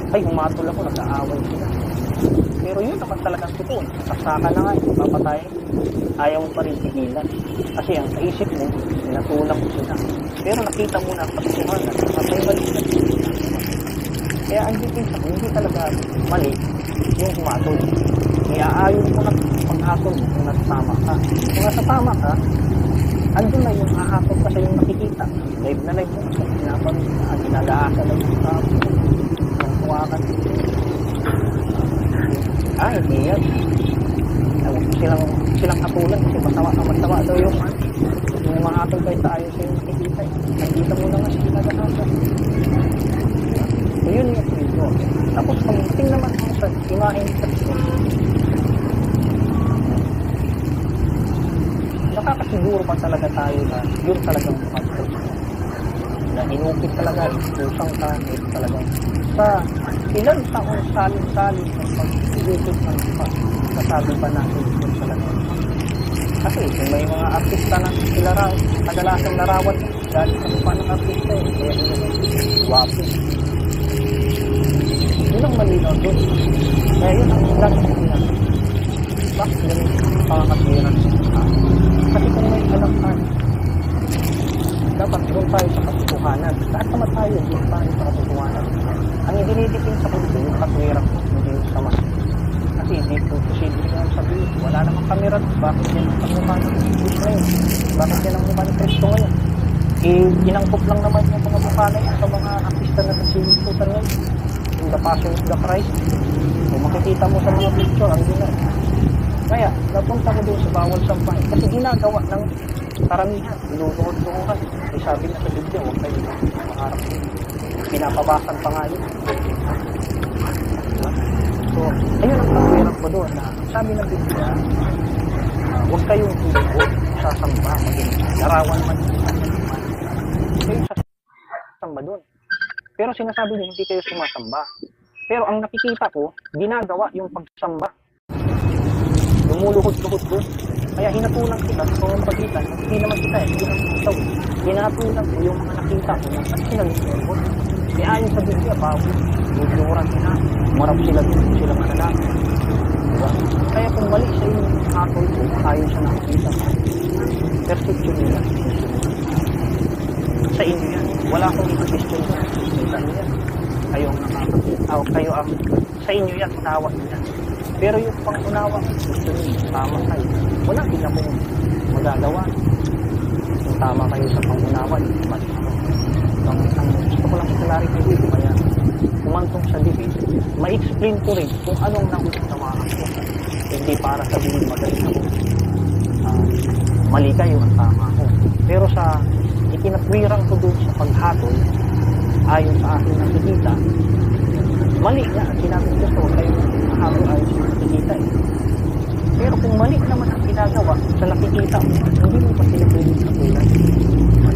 ay humatol ako, nag-aaway sila. Pero yun naman talagang totoo. Sasaka na nga, papatay. Ayaw mo pa rin pigilan. Kasi ang naisip mo, pinatulak mo sila. Pero nakita mo na ang katotohanan, patay balik na sila. Kaya ang dipinsa ko, hindi talaga mali yung humatol. Iaayon mo na paghatol mo kung nasama ka. Kung nasa tama ka, andun na yung hahatol ka sa yung nakikita. Live na live mo na. Pinaparoon na, ginagaasa lang yung tao. Ang kuwakan. Hindi yan. silang hatulan kasi masama daw yung mga hatol kayo tayo sa yung nakikita eh. Nakikita mo naman sa ginaganasan. So yun yung video. Tapos pagdating naman sa imahin sa ito, nakakasiguro pa talaga tayo na yun talagang mukha na inukit talaga, pusang ka, talagang sa ilang taong salin-salin ng pag-iukit ng mukha, nasabi pa natin yun talaga. Kasi kung may mga artista na sila raw, kadalasang narawat dahil sa mukha ng artista eh, kaya yun wapo. Yun ang malinaw doon. Kaya yun ang lagi nila. Bakit yun ang pangakasiran sa mukha? Kasi kung may alam ka, dapat doon tayo sa katotohanan. Lahat naman tayo, doon tayo sa katotohanan. Ang dinidipin sa kulto, yung katwirang mo, hindi yung sama. Kasi hindi po posible nga sabihin. Wala namang kamera. Bakit yan ang mukha ng Diyos ngayon? Bakit yan ang mukha ng Kristo ngayon? Inangkop lang naman yung mga mukha na yun sa mga artista na nagsilintutan ngayon. Yung The Passion of the Christ. Kung makikita mo sa mga picture, ang gina. Kaya, napunta ko doon sa bawal sampahin. Kasi ginagawa ng karamihan. Inuduhod-duhuran. Ay sabi na sa Biblia, huwag kayo maharap. Pinapabasan pa nga yun. So, ayun ang pagwirap ko doon na sabi ng Biblia, huwag kayong huwag sasamba, maging larawan man. Huwag kayong sasamba doon. Pero sinasabi niyo, hindi kayo sumasamba. Pero ang nakikita ko, ginagawa yung pagsamba. Lumuluhod-luhod doon. Kaya hinatulang kita sa pamamagitan, hindi naman kita hindi naman itaw. Hinatulang ko yung mga nakita ko na at sinalipon. Kaya ayon sa Biblia, bago, luduran sila, marap sila doon, sila manalaki. Diba? Kaya kung mali sa yung hatol ko, ayon sa nakikita ko, perception nila. Sa inyo yan. Wala akong question yan. Sa inyo yan. Kayo ang nakakakita. Kayo ang, sa inyo yan, unawa nyo yan. Pero yung pang-unawa, gusto nyo, tama kayo. Wala din akong magagawa. Kung tama kayo sa pang-unawa, mali ako. Ang gusto ko lang i-clarify dito, kaya kumantong sa debate, ma-explain ko rin kung anong nakusamaan ko. Hindi para sabihin magaling ako. Mali kayo ang tama ko. Pero sa ikinatwirang ko doon sa paghatol, ayon sa aking nakikita, mali nga, sinabi ko gusto kayo mahabol ayon sa nakikita eh. Pero kung mali naman ang ginagawa sa nakikita mo, hindi mo pa sila pwede sa tulad.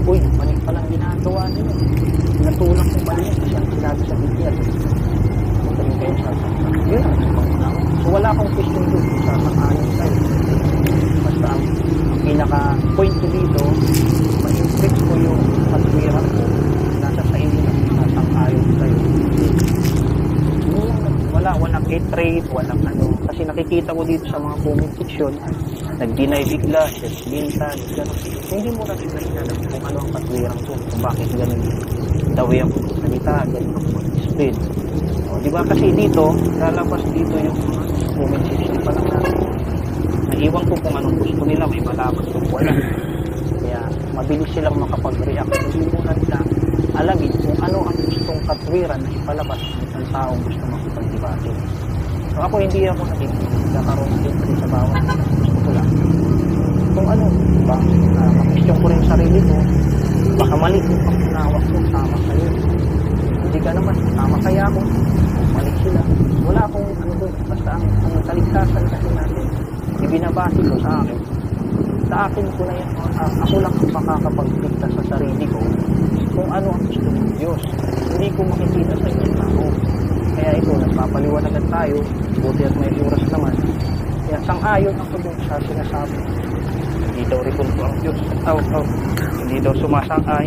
Uy, mali palang ginagawa nyo. Natulak kong mali kasi ang sinabi sa Biblia. Kung kayo kayo sa yun ang pangalawa. So wala akong question doon sa sangayon kayo. Basta ang pinaka-point ko dito, ma-impress ko yung matwiran ko nasa sa inyo na sangayon kayo. Walang hate-rate, walang ano. Kasi nakikita ko dito sa mga comment section, nag-deny bigla, bintan, gano'n. Hindi mo na sila inanap kung ano ang katwirang ko, kung bakit gano'n. Dawi ako salita, gano'n ako mag-explain. Diba kasi dito, lalabas dito yung mga comment section pa lang natin. Naiwan ko kung anong gusto nila, may malaman kung wala. Kaya mabilis silang makapag-react. Hindi mo na nila alamin kung ano ang gustong katwiran na ipalabas ng taong gusto makapag-debate. So ako hindi ako nagkakaroon din sa bawat gusto ko lang. Kung ano, ba, mag-question ko rin sarili ko, baka mali kung pag-unawa ko, tama kayo. Hindi ka naman, tama kaya ako, mali sila. Wala akong ano doon, basta ang kaligtasan kasi natin, ibinabati ko sa akin. Sa akin ko na yan, ako lang ang makakapagdikta sa sarili ko kung ano ang gusto ng Diyos. Hindi ko makikita sa ibang tao. Kaya ito, nagpapaliwanagan tayo, buti at may oras naman. Kaya sang-ayon ako doon sa sinasabi. Hindi daw ribulto ang Diyos. Hindi daw sumasamba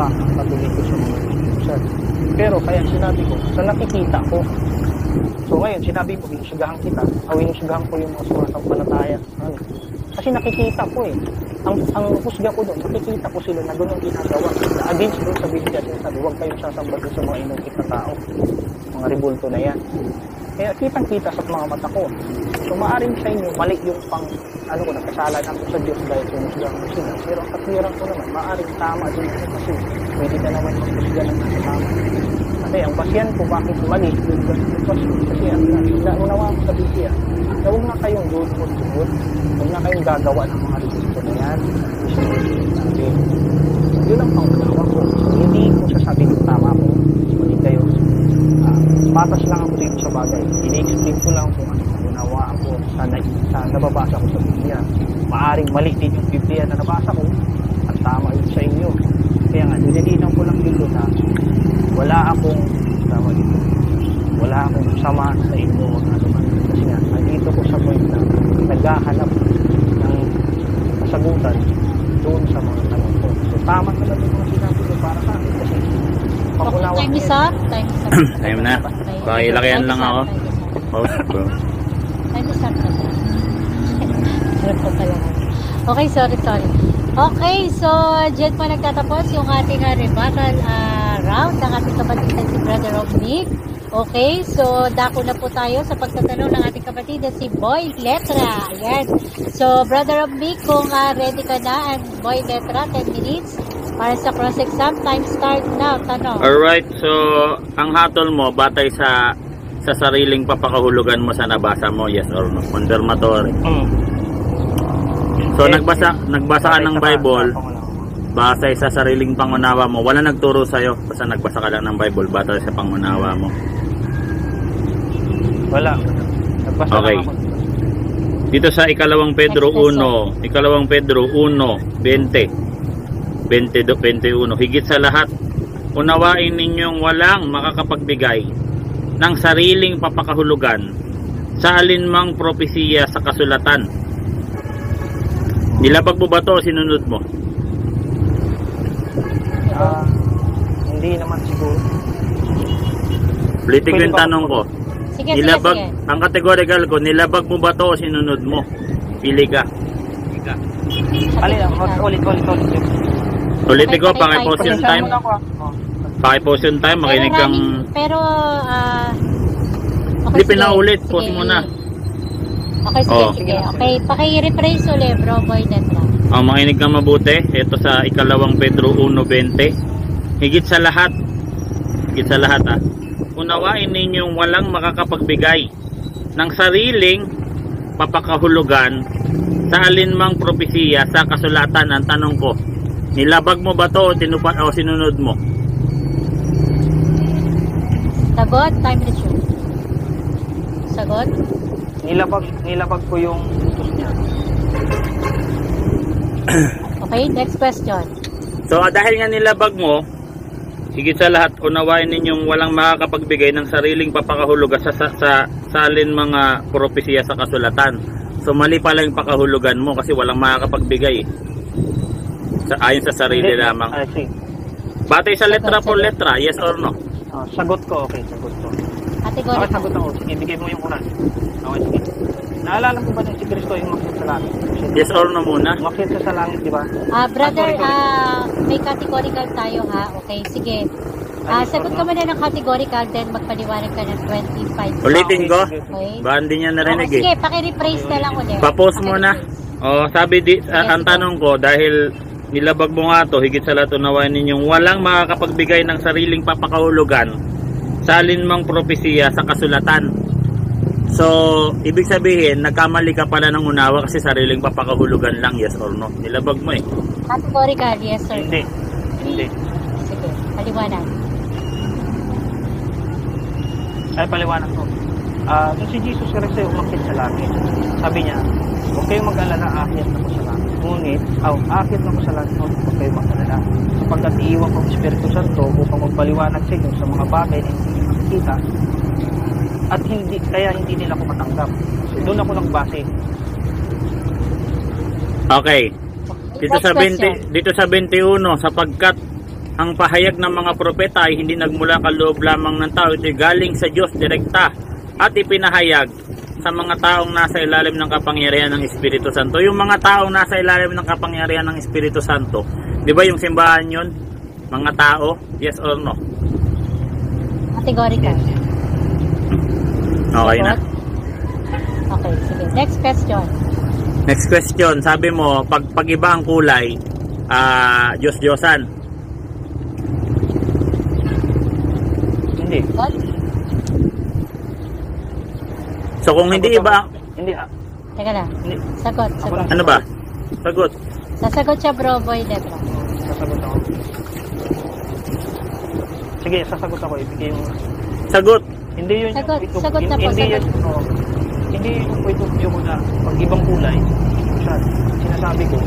ang Katoliko sa mga Diyos. Pero kaya sinabi ko, sa nakikita ko, so ngayon, sinabi mo, inusugahan kita, inusugahan ko yung mga sumasampalataya. Kasi nakikita ko eh. Ang husga ko doon, nakikita ko sila na doon ang ginagawa. Na against doon sa Biblia, sinasabi, huwag kayong sasamba doon sa mga inukit na tao. Mga ribulto na yan. Kaya kitang-kita sa mga mata ko. So maaaring sa inyo, mali yung nagkasala na ako sa Diyos dahil sinusgan ko sila. Pero ang katwiran ko naman, maaaring tama din ako kasi pwede ka naman magsusgan ng nasa tama. Kasi ang pasyan ko, bakit mali? Kasi ang naunawa ko sa Biblia, na huwag na kayong doon-doon, huwag na kayong gagawa ng mga request na yan. Yun ang pangunawa ko. Hindi ko sasabihin kung tama ko. Hindi kayo. Patas lang ako dito sa bagay. Ini-explain ko lang kung ano unawaan ko sa nababasa ko sa Biblia. Maaring mali din yung Biblia na nabasa ko at tama yun sa inyo. Kaya nga, nililinaw ko lang dito na wala akong sama sa inyo o ano man. Kasi nga, nandito ko sa point na naghahanap ng kasagutan doon sa mga tanong ko. So, tama talaga yung mga sinabi ko para sa akin kasi pakunawa Time is up. Time na. Pakilakihan lang ako. Pause, bro. Time is up. Sarap po pala. Okay, sorry. Okay, so dyan po nagtatapos yung ating rebuttal round ng ating kapatid na si Brother Rob Nick. Okay, so dako na po tayo sa pagtatanong ng ating kapatid na si Boy Letra. Ayan. So, Brother Rob Nick, kung ready ka na, and Boy Letra, 10 minutes para sa cross-exam. Time start now. Tanong. Alright, so ang hatol mo, batay sa sariling papakahulugan mo sa nabasa mo, yes or no? Confirmatory. So, nagbasa ka ng Bible, basay sa sariling pangunawa mo, wala nagturo sa'yo, basta nagbasa ka lang ng Bible, batay sa pangunawa mo. Wala. Nagbasa Okay. lang ako. Dito sa ikalawang Pedro 1, 20, 21, higit sa lahat, unawain ninyong walang makakapagbigay ng sariling papakahulugan sa alinmang propesiya sa kasulatan. Nilabag mo ba ito o sinunod mo? Hindi naman siguro. Ulitin ko yung tanong ko. Sige. Ang categorical ko, nilabag mo ba ito o sinunod mo? Pili ka. Ulit. Ulitin ko, pakipause yung time. Pakipause yung time, makinig kang... Pero, Hindi pinaulit, pause mo na. Okay, sige. Okay, paki-rephrase ulit, bro, Boy Letra. Makinig kang mabuti. Ito sa ikalawang Pedro 1:20. Higit sa lahat unawain ninyong walang makakapagbigay ng sariling papakahulugan sa alinmang propesiya sa kasulatan. Ang tanong ko, nilabag mo ba to o sinunod mo? Sagot, time to shoot. Sagot? Nilabag ko yung utos niya. Okay, next question. So dahil nga nilabag mo, higit sa lahat, unawain ninyong walang makakapagbigay ng sariling papakahulugan sa alin mga propesiya sa kasulatan. So mali pala yung pakahulugan mo kasi walang makakapagbigay. Ayon sa sarili lamang. I see. Batay sa letra po letra, yes or no? Sagot ko, okay, sagot ko. Category. Okay, sagot ako. Sige, bigay mo yung unan. Okay, sige. Naalala mo ba na si Kristo yung makit sa langit? Yes or no muna? Makit sa langit, di ba? Brother, may categorical tayo ha. Okay, sige. Sagot ka muna ng categorical, then magpaliwanag ka ng 25. Ulitin ko? Okay. Ba hindi niya narinig eh. Sige, paki-rephrase na lang ulit. Pa-pause mo na. Sabi ang tanong ko, dahil nilabag mo nga to, higit sa lahat unawain ninyong walang makakapagbigay ng sariling papakahulugan sa alinmang propesiya sa kasulatan. So, ibig sabihin, nagkamali ka pala ng unawa kasi sariling papakahulugan lang, yes or no? Nilabag mo eh. Categorical, yes sir. Hindi. Sige, paliwanag. Ay, paliwanag ko. Nung si Jesus Christ ay umakit sa langit, sabi niya, huwag kayong mag-alala, aakyat na ko sa langit. Ngunit, aakyat na ko sa langit, huwag kayong mag-alala. Sapagkat iiwan ko ang Espiritu Santo upang magpaliwanag sa inyo sa mga bagay na hindi nyo makikita at hindi nila ko matanggap. So, doon ako nagbase. Okay. Dito sa 21, sapagkat ang pahayag ng mga propeta ay hindi nagmula kaloob lamang ng tao, ito galing sa Diyos direkta at ipinahayag sa mga taong nasa ilalim ng kapangyarihan ng Espiritu Santo. Yung mga taong nasa ilalim ng kapangyarihan ng Espiritu Santo, di ba yung simbahan yun? Mga tao, yes or no? Categorical. Okay na. Okay, sige. Next question. Next question, sabi mo, pag iba ang kulay, Diyos-Diyosan. Hindi. What? So kung hindi iba, Hindi. Teka lang. Hindi. Sagot, Ako sagot. lang. ano ba? Sagot. Sasagot siya, bro, boy, letra. Sasagot ako. Sige, sasagot ako. Ibigay mo. Sagot. Hindi yun Sagot, yung... sagot na po, Hindi sagot. yun. Oh, hindi yung point of view ko na pag ibang kulay, sinasabi ko,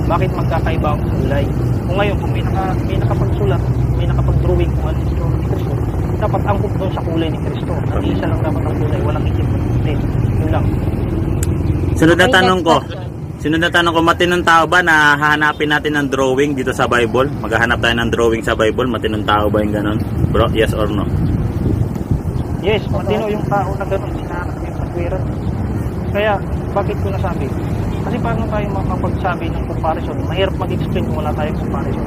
bakit magkakaiba ang kulay? Kung ngayon, kung may nakapagsulat, may nakapag-drawing kung ano yung ni Cristo, dapat angkop doon sa kulay ni Cristo. At isa lang dapat ang kulay, walang isip. Hindi, yun lang. Sunod na Okay, tanong next ko. question. Sunod na tanong ko, matinong tao ba na hahanapin natin ng drawing dito sa Bible? Maghahanap tayo ng drawing sa Bible, matinong tao ba yung ganun? Bro, yes or no? Yes, matino yung tao na gano'n, sinahanap yung katwiran. Kaya, bakit ko nasabi? Kasi paano tayo makapagsabi ng comparison? Mahirap mag-explain kung wala tayong comparison.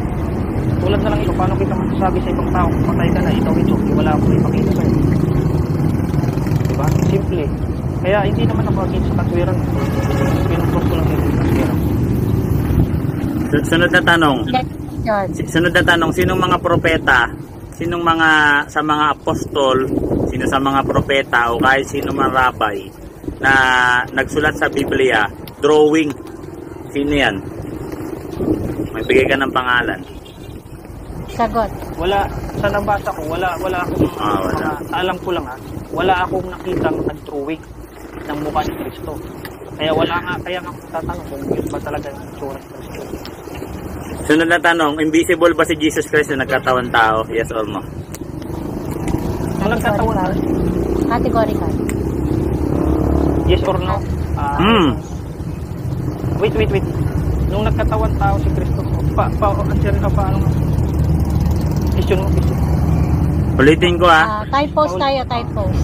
Tulad na lang ito, paano kita magsasabi sa ibang tao kung patay ka na, ikaw ito, wala akong ipakita sa'yo. Diba? Simple. Kaya hindi naman ako against sa katwiran. Pinutok ko lang yung katwiran. Sunod na tanong. Next question. Sunod na tanong, sinong mga propeta, sinong mga sa mga apostol, sino sa mga propeta o kahit sino man rabay na nagsulat sa Biblia, drawing, sino yan? Magbigay ka ng pangalan. Sagot. Wala, sa nabasa ko, wala akong, wala. alam ko lang wala akong nakitang nag-drawing ng mukha ni Cristo. Kaya kaya nga tatanong kung yun ba talaga yung itsura ni Cristo. Sunod na tanong, invisible ba si Jesus Christ na nagkatawang tao? Yes or no? Nung nagkatawan na, Categorical. yes or no? Wait. Nung nagkatawan tao si Cristo, answer ka pa, ano nga? Question mo. Ulitin ko ha. Time pause tayo, time pause.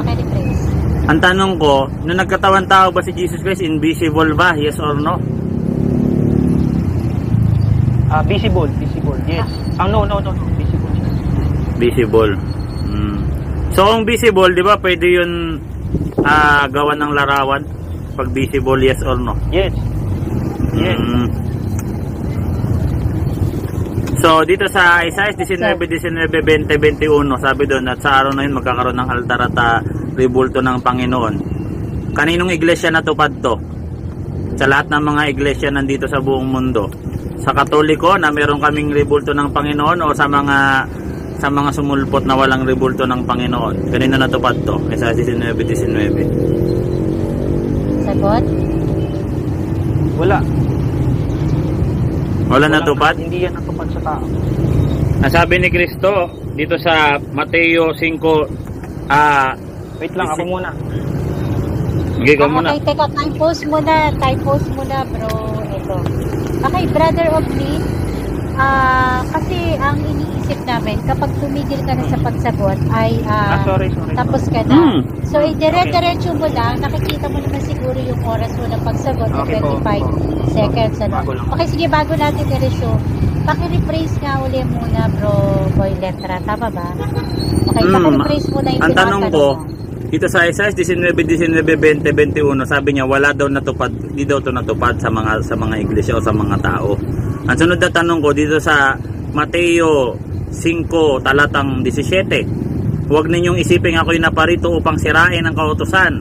Paki-rephrase. Ang tanong ko, nung nagkatawang tao ba si Jesus Christ, invisible ba? Yes or no? Visible, yes. No, visible siya. Visible. So kung visible, di ba pwede yun gawan ng larawan? Pag visible, yes or no? Yes. So dito sa Isaiah 19, 20, 21, sabi doon at sa araw na yun magkakaroon ng altar at rebulto ng Panginoon. Kaninong iglesia natupad to? Sa lahat ng mga iglesia nandito sa buong mundo. Sa Katoliko na meron kaming rebulto ng Panginoon o sa mga sumulpot na walang rebulto ng Panginoon. Kanino natupad to? Isaiah 19. Sagot. Wala Natupad? Hindi yan natupad sa tao. Nasabi ni Cristo dito sa Mateo 5, Wait lang, ako muna. Sige ka muna. Okay, teka, time pause muna, bro. Ito. Okay, brother of me, kasi ang iniisip namin, kapag tumigil ka na sa pagsagot, ay Sorry. tapos ka na. So, dire-diretso mo lang, nakikita mo naman siguro yung oras mo ng pagsagot, Okay po. 25 seconds. Bago lang. Okay, sige, bago natin i-resume, paki-rephrase nga uli muna, bro, boy, letra. Tama ba? Okay, paki-rephrase muna yung ang tanong ko, mo. dito sa Isaiah 19, 20, 21, sabi niya wala daw natupad, hindi daw to natupad sa mga iglesia o sa mga tao. Ang sunod na tanong ko dito sa Mateo 5 talatang 17, huwag ninyong isipin ako'y naparito upang sirain ang kautusan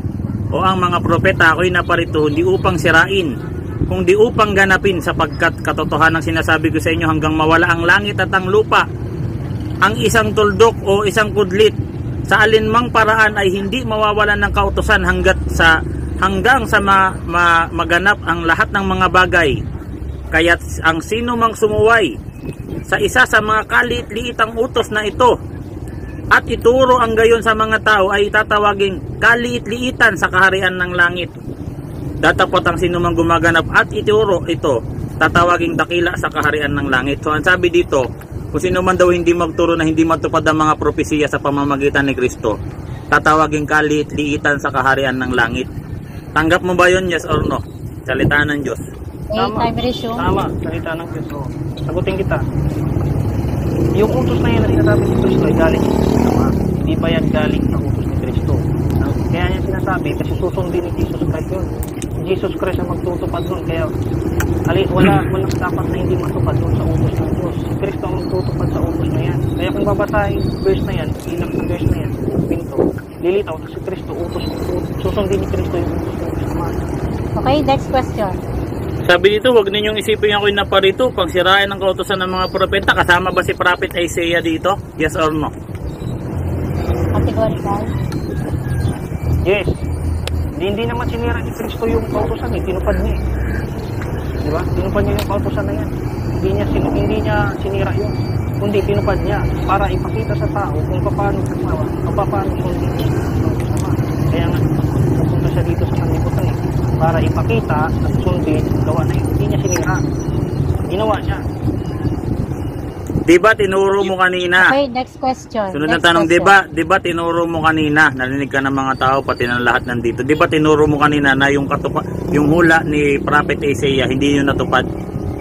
o ang mga propeta, ako'y naparito hindi upang sirain, kundi upang ganapin, sapagkat katotohanan ng sinasabi ko sa inyo hanggang mawala ang langit at ang lupa, ang isang tuldok o isang kudlit sa alinmang paraan ay hindi mawawalan ng kautusan hanggang sa maganap ang lahat ng mga bagay. Kaya't ang sino mang sumuway sa isa sa mga kaliit-liitang utos na ito at ituro ang gayon sa mga tao ay tatawaging kaliit-liitan sa kaharian ng langit. Datapot ang sino mang gumaganap at ituro ito, tatawaging dakila sa kaharian ng langit. So ang sabi dito, kung sino man daw hindi magturo na hindi matupad ang mga propesiya sa pamamagitan ni Kristo, tatawaging kaliit-liitan sa kaharian ng langit. Tanggap mo ba yun, yes or no? Salita ng Diyos. Time resume. Tama, salita ng Diyos. Sagutin kita. Yung utos na yan na sinasabi ni Cristo ay galing sa Ama. Hindi pa yan galing sa utos ni Cristo. Kaya niya sinasabi kasi susundin ni Jesus Christ yun. Jesus Christ ang magtutupad nun. Kaya walang dapat na hindi matupad nun sa utos ng Diyos. Si Kristo ang magtutupad sa utos na yan. Kaya kung babasahin verse na yan, ilang sa verse na yan, pinto, lilitaw na si Kristo, susundin ni Kristo yung utos ng Diyos. Okay, next question. Sabi dito, wag ninyong isipin ako'y naparito pag sirain ng kautosan ng mga propeta. Kasama ba si Prophet Isaiah dito? Yes or no? Categorical. Yes. Hindi naman sinira ni Kristo yung kautosan, tinupad niya eh. Di ba? Tinupad niya yung kautosan na yan. Hindi niya sinira yun. Kundi tinupad niya para ipakita sa tao kung paano gumawa, o paano sundin ng kasama. Kaya nga, pupunta siya dito sa kanlibutan eh. Para ipakita at sundin, gawa na yun. Hindi niya sinira. Ginawa niya. Diba tinuro mo kanina? Okay, next question. Sunod na Next tanong, question. diba tinuro mo kanina, narinig ka ng mga tao, pati ng lahat nandito, diba tinuro mo kanina na yung hula ni Prophet Isaiah, hindi yun natupad?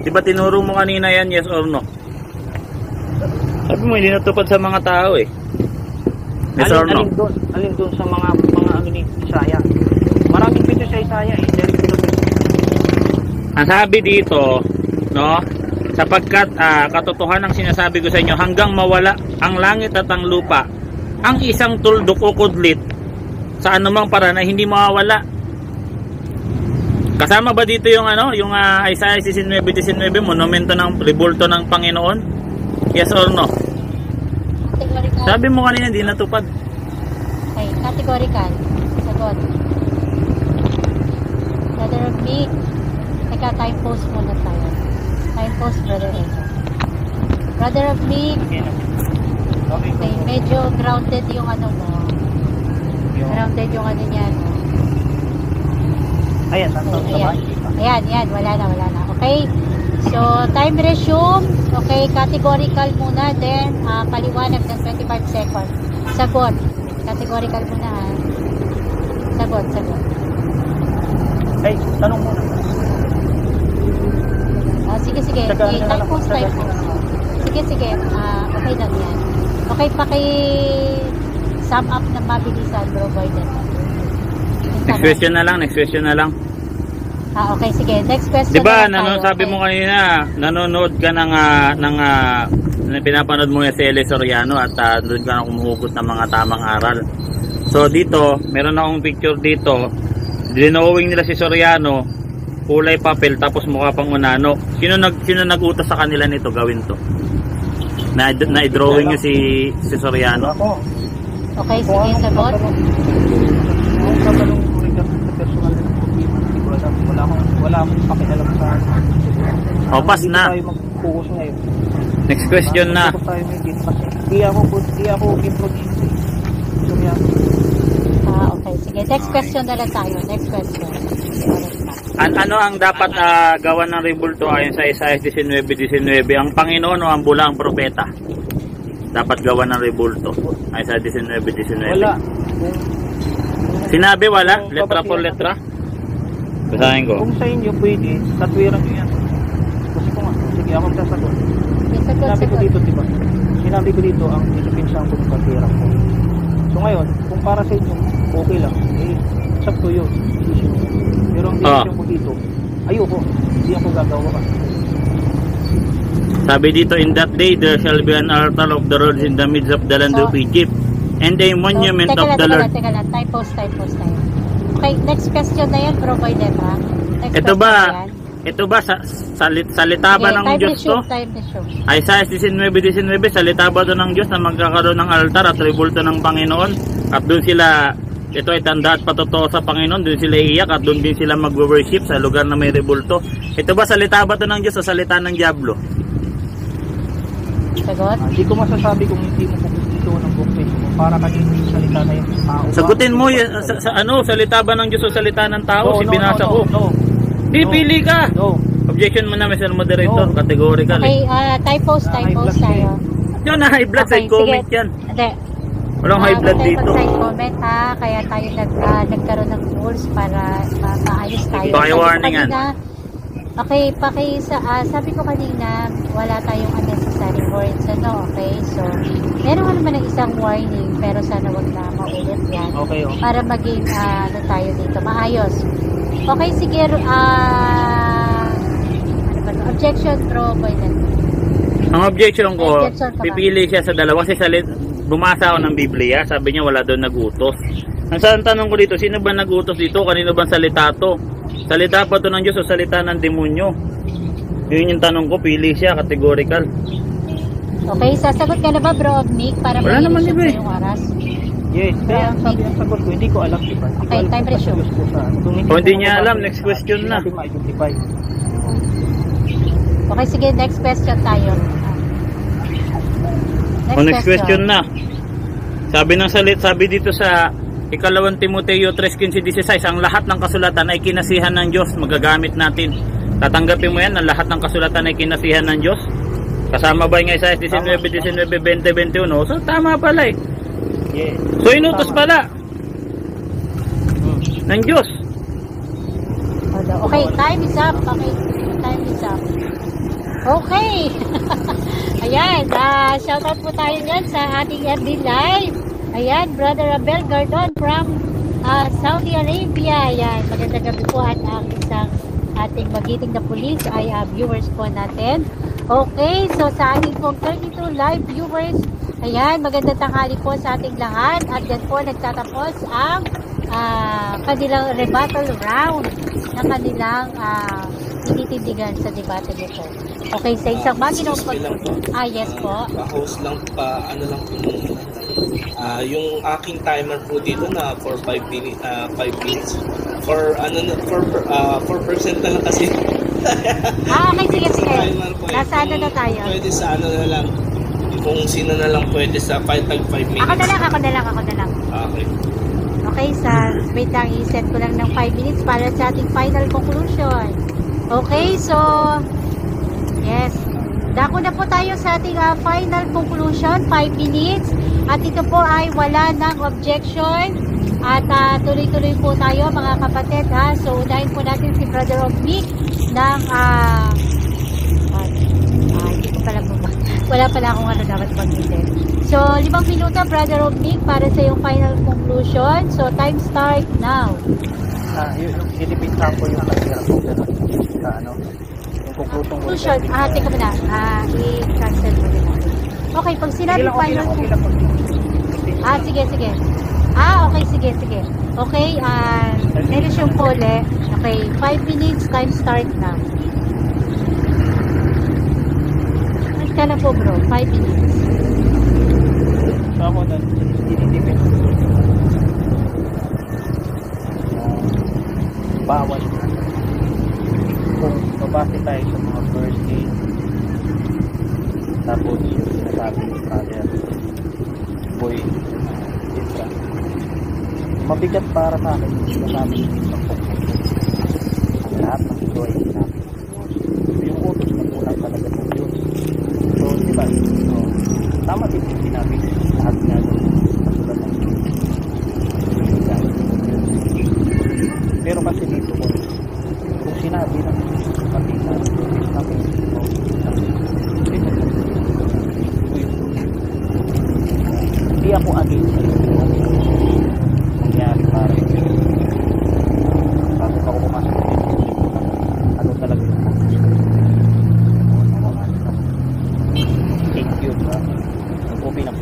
Diba tinuro mo kanina yan, yes or no? Sabi mo, hindi natupad sa mga tao eh. Yes or no? Alin doon sa mga ano ni Isaiah. Maraming video sa Isaiah eh. Ang sabi dito, no, sapagkat katotohanan ang sinasabi ko sa inyo, hanggang mawala ang langit at ang lupa, ang isang tuldok o kudlit sa anumang paraan ay hindi mawawala. Kasama ba dito yung yung Isaiah 19:19, monumento ng rebulto ng Panginoon? Yes or no? Categorical. Sabi mo kanina hindi natupad. Okay, categorical. Sagot. Brother of me, time post muna tayo. Time post, Brother Ejo. Brother of me, Okay. okay, medyo grounded yung ano mo. Grounded yung ano niya, no? Ayan, saan Okay, sa ayan. Ayan, wala na. Okay, so time resume. Okay, categorical muna, then paliwanag ng 25 seconds. Sagot. Categorical muna, ha? Sagot. Ay, tanong muna. Sige. Taga- Time post. Sige. Okay lang yan. Okay, sum up na mabilisan, bro, boy. Next question na lang. Okay, sige. Next question. Diba, na lang tayo. sabi Okay. mo kanina, nanonood ka ng pinapanood mo yung si Eli Soriano at doon ka na kumuhugot ng mga tamang aral. So dito, meron akong picture dito, dinowing nila si Soriano, kulay papel tapos mukha pang unano. Sino nag-utos sa kanila nito gawin to? Na-drawing nyo si Soriano? Ako. Okay, sige, sagot. Kung tatanong ko rin kasi sa personal na problema, hindi ko alam. Wala akong pakialam sa O, pass na. Hindi tayo mag-focus ngayon. Next question na. Focus tayo ngayon dito kasi hindi ako improve. Okay, sige. Next question na lang tayo. Next question. Ano ang dapat gawan ng rebulto ayon sa Isaiah 19:19? Ang Panginoon o ang bula ang propeta? Dapat gawan ng rebulto ayon sa 19:19. Wala. Sinabi wala? Letra por letra? Basahin ko. Kung sa inyo pwede, katwiran nyo yan. Kasi kung sige ako sasagot. Sinabi ko dito, diba? Sinabi ko dito ang ipinsan ko ng katwiran ko. So ngayon, kung para sa inyo, okay lang. It's up to you. Pero ang decision ko dito, ayoko. Hindi ako gagawa ka. Sabi dito, in that day there shall be an altar of the Lord in the midst of the land of Egypt, and a monument of the Lord. Teka lang. Time post tayo. Okay, next question na yan, provider, ha? Ito ba salita ba ng Diyos to? Time resume. Isaiah 19:19, salita ba to ng Diyos na magkakaroon ng altar at rebulto ng Panginoon? At doon sila, ito ay tanda at patotoo sa Panginoon, doon sila iiyak at doon din sila mag-worship sa lugar na may rebulto. Ito ba salita ba to ng Diyos o salita ng Diablo? Sagot? Hindi ko masasabi kung hindi mo pupunto ng buksit mo para kasi hindi salita na yung tao. Sagutin mo, salita ba ng Diyos o salita ng tao? Binasa ko. No. Pili ka! No. Objection mo na, Mr. Moderator, categorical. Okay, time post tayo. Yun na, high blood side comment yan. Hindi. Walang high blood dito. Side comment, ha? Kaya tayo nagkaroon ng rules para maayos tayo. Paki-warningan. Okay, sabi ko kanina, wala tayong unnecessary words, okay? So, meron naman ng isang warning, pero sana wag na maulit yan. Okay, Para maging, tayo dito, maayos. Okay, sige. Ano ba to? Objection, bro, Boylan. Ang objection ko, Objection ka ba? pipili siya sa dalawa kasi bumasa ako ng Biblia, sabi niya wala doon nagutos. Ang tanong ko dito, sino ba nagutos dito? Kanino bang salita to? Salita pa to ng Diyos o salita ng demonyo? Yun yung tanong ko, pili siya, categorical. Okay, sasagot ka na ba, bro, Nick? Para Wala naman, ma-issue iba eh. ko yung oras. Yes, kaya ang sabi ang sagot ko, hindi ko alam, diba? Hindi ko Okay, alam time kung ratio. Diyos ko sa ano. Kung O, hindi ko niya masabi, alam, next question hindi na. natin ma-identify. Okay, sige, next question tayo. O, next question na. Sabi dito sa Ikalawang Timoteo 3:15-16, ang lahat ng kasulatan ay kinasihan ng Diyos, magagamit natin. Tatanggapin mo yan, ang lahat ng kasulatan ay kinasihan ng Diyos. Kasama ba yung Isaiah 19, 20, 21? So tama pala eh. Yes. So inutos pala ng Diyos. Okay, time is up. Okay, time is up. Okay. Ayan, shoutout po tayo dyan sa ating FB Live. Ayan, Brother Abel Gardon from Saudi Arabia. Ayan, magandang gabi po at ang isang ating magiting na police ay viewers po natin. Okay, so sa ating pong 32 live viewers, ayan, magandang tanghali po sa ating lahat. At yan po nagtatapos ang kanilang rebuttal round na kanilang ititindigan sa debate nito. Okay, sa isang maginong yes po. Pa-host lang, ano lang po yung aking timer po dito na for 5 minutes, 5 minutes. For 4% na lang kasi. Okay, sige. Timer po, Nasa ano na tayo? Pwede sa ano na lang. Kung sino na lang pwede sa 5 minutes. Ako na lang. Okay. Okay, wait lang, i-set ko lang ng 5 minutes para sa ating final conclusion. Okay, so, yes. Dako na po tayo sa ating final conclusion, 5 minutes. At ito po ay wala ng objection. At tuloy-tuloy po tayo mga kapatid ha. So, unahin po natin si Brother Omnic ng hindi ko pala wala pala akong ano dapat pag-itin. So, 5 minuto, Brother Omnic, para sa yung final conclusion. So, time start now. Yung ilipinta ko yung kasira ko gano'n. Yung Conclusion. Teka muna. I-cancel mo din natin. Okay, pag sinabi final conclusion. Sige. Okay, sige. Okay, meron siyang pole. Okay, 5 minutes, time start now. Ka na po bro, 5 minutes. So ako na, dinidipin. Bawal na. Kung mabase tayo sa mga first aid, tapos yung sinasabi ni Brother Boy, etc. Mabigat para sa akin yung sinasabi ni ang lahat ng ito ay sinabi. Yung utos na muna talaga po yun. So, diba? So, tama din yung sinabi lahat nga doon kasulat ng pero kasi dito kung sinabi ng kapitan hindi ako against nangyari para bakit ako pumasok ano talaga yung thank you ang ubi ng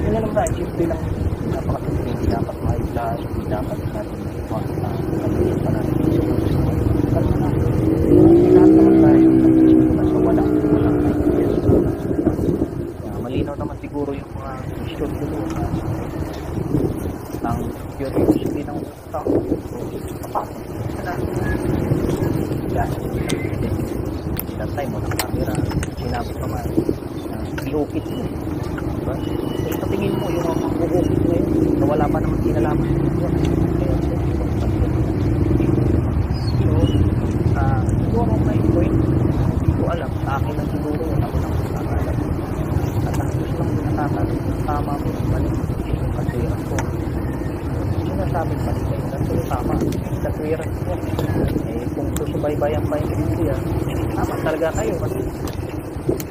yun na lang tayo simple lang napakasimple hindi dapat maiblas hindi dapat natin sabihin pa natin lahat naman tayo so walang malinaw naman siguro yung mga issue dito ng curiosity ng tao that time walang camera sinabi pa man iukit mo diba? Sa tingin mo yung mag-uukit ngayon na wala pa naman kinalaman kaya siguro may point hindi ko alam sa akin lang siguro wala ko lang alam at ang gusto lang pinatatanong tama mo yung mali yung kaswiran ko sinasabi mali kayo kasi tama yung kaswiran ko kung susubaybayan pa yung Biblia tama talaga kayo kasi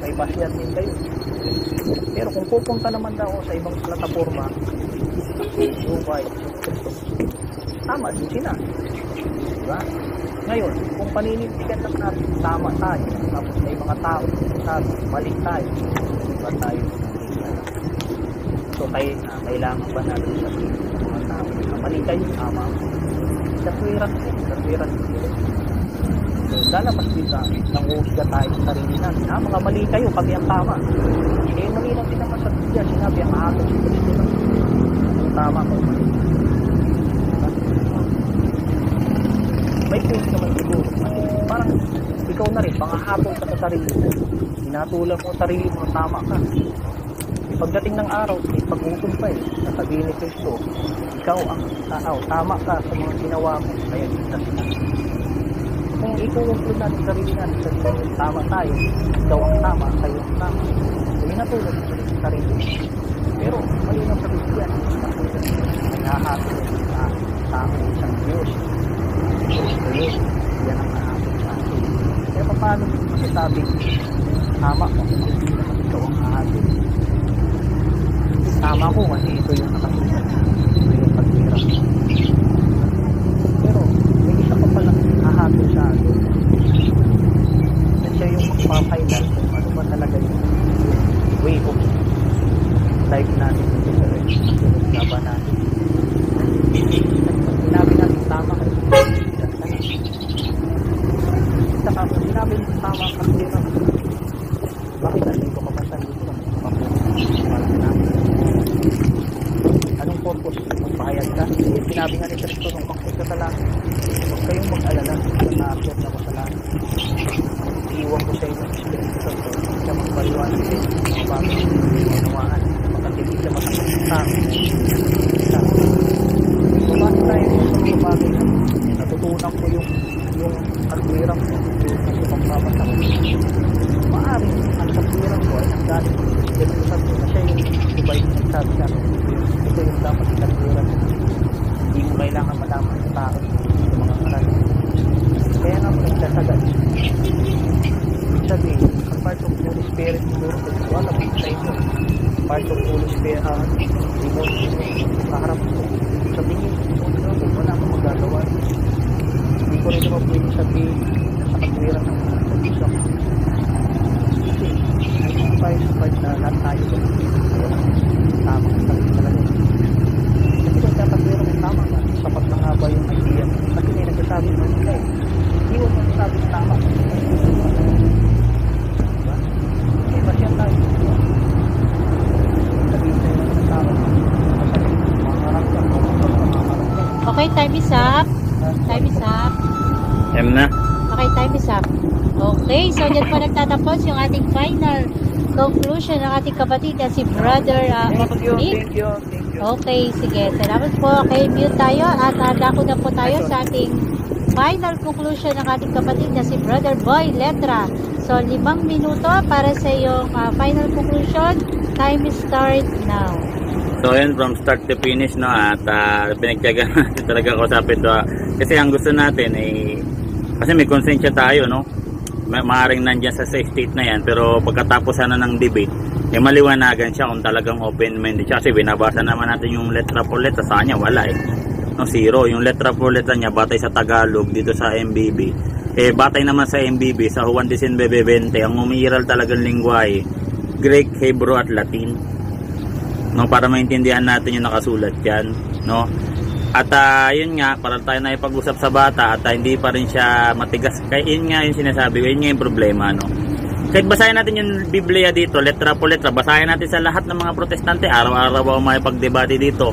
may pasyan din kayo pero kung pupunta naman daw sa ibang plataforma Dubai tama din sila Diba? Ngayon, kung paninindigan lang natin tama tayo, tapos may mga tao sabi, mali tayo, diba tayo? So kailangan ba natin sabihin mga tao na mali kayo, tama? Katwiran. So lalabas din sa nanguhusga tayo sa sarili natin, mga mali kayo, kami ang tama. Mali lang din naman sa Biblia, sinabi ang ato si Kristo lang. Tama ko. May point naman siguro. Parang ikaw na rin, pangahatol ka sa sarili mo. Hinatulan mo sarili mo, tama ka. Pagdating ng araw, pag-utom pa sasabihin ni Kristo, ikaw ang tama ka sa mga ginawa mo. Kaya kung ikukulod natin sarili natin, tama tayo, ikaw ang tama, kayo ang tama. Hinatulan mo sa sarili mo. Pero mali na sa Biblia, nangahatol sa tao isang Diyos. Diyos, yan ang nahatol sa atin. Kaya paano masasabi, tama ko, ikaw ang nahatol. Tama ko kasi ito yung nakasulat, ito yung pagkirap. Pero may isa pa palang nahatol sa atin. Na siya yung magpapailan kung ano ba talaga yung way of life natin dito sa laban natin. Sinabi natin tama kayo. Saka kung sinabi natin tama kasi bakit natin ko kapasan dito ng anong purpose magpahayag ka? Sinabi nga ni Kristo nung pagpunta sa langit, huwag kayong mag-alala sa na-appear na kasalanan. Iiwan ko sa inyo ang Espiritu Santo na magpaliwanag din mga bagay ginawaan magkatibig sa matakot sa akin. Bumati tayo sa mga bagay na natutunan ko yung katwiran ko yung pagpapasa ko. Maaring ang katwiran ko ay nanggaling sa Espiritu Santo na siya yung subay na nagsabi sa akin. Ito yung dapat katwiran ko. Hindi mo kailangan malaman sa tao sa mga karal. Kaya nga nagsasagal. Sabi, ang part of Holy Spirit siguro wala po sa inyo. Part of Holy Spirit kaharap ko. Sabihin, wala akong magagawa. Hindi ko rin naman pwede sabihin na sa katwiran ng sa kasi ang part na lahat tayo tama talaga. Kasi kung dapat meron ng tama ka, sapat na nga ba yung idea? Kasi may nagsasabi mo nila hindi mo magsasabi tama. Diba? May pasya tayo. Sabihin tayo ng tama. Okay, time is up. Time is up. Na? Okay, time is up. Okay, so dyan po nagtatapos yung ating final conclusion ng ating kapatid na si Brother Nick. Thank you. Okay, sige. Salamat po. Okay, mute tayo at dako na po tayo sa ating final conclusion ng ating kapatid na si Brother Boy Letra. So, 5 minuto para sa iyong final conclusion. Time start now. So yun, from start to finish, no, at pinagtiyagaan natin talaga kausapin to, kasi ang gusto natin ay kasi may konsensya tayo, no, maaaring nandyan sa state na yan, pero pagkatapos na ng debate maliwanagan siya kung talagang open-minded siya, kasi binabasa naman natin yung letra por letra, sa kanya wala no, zero, yung letra por letra niya batay sa Tagalog dito sa MBB, batay naman sa MBB sa Juan 19:20 ang umiiral talagang lingwahe Greek, Hebrew at Latin, no, para maintindihan natin yung nakasulat diyan, no. At yun nga, para tayo na ipag-usap sa bata at hindi pa rin siya matigas. Kaya yun nga yung sinasabi ko, yun nga yung problema, no. Kahit basahin natin yung Biblia dito, letra po letra, basahin natin sa lahat ng mga protestante, araw-araw ako may pagdebate dito,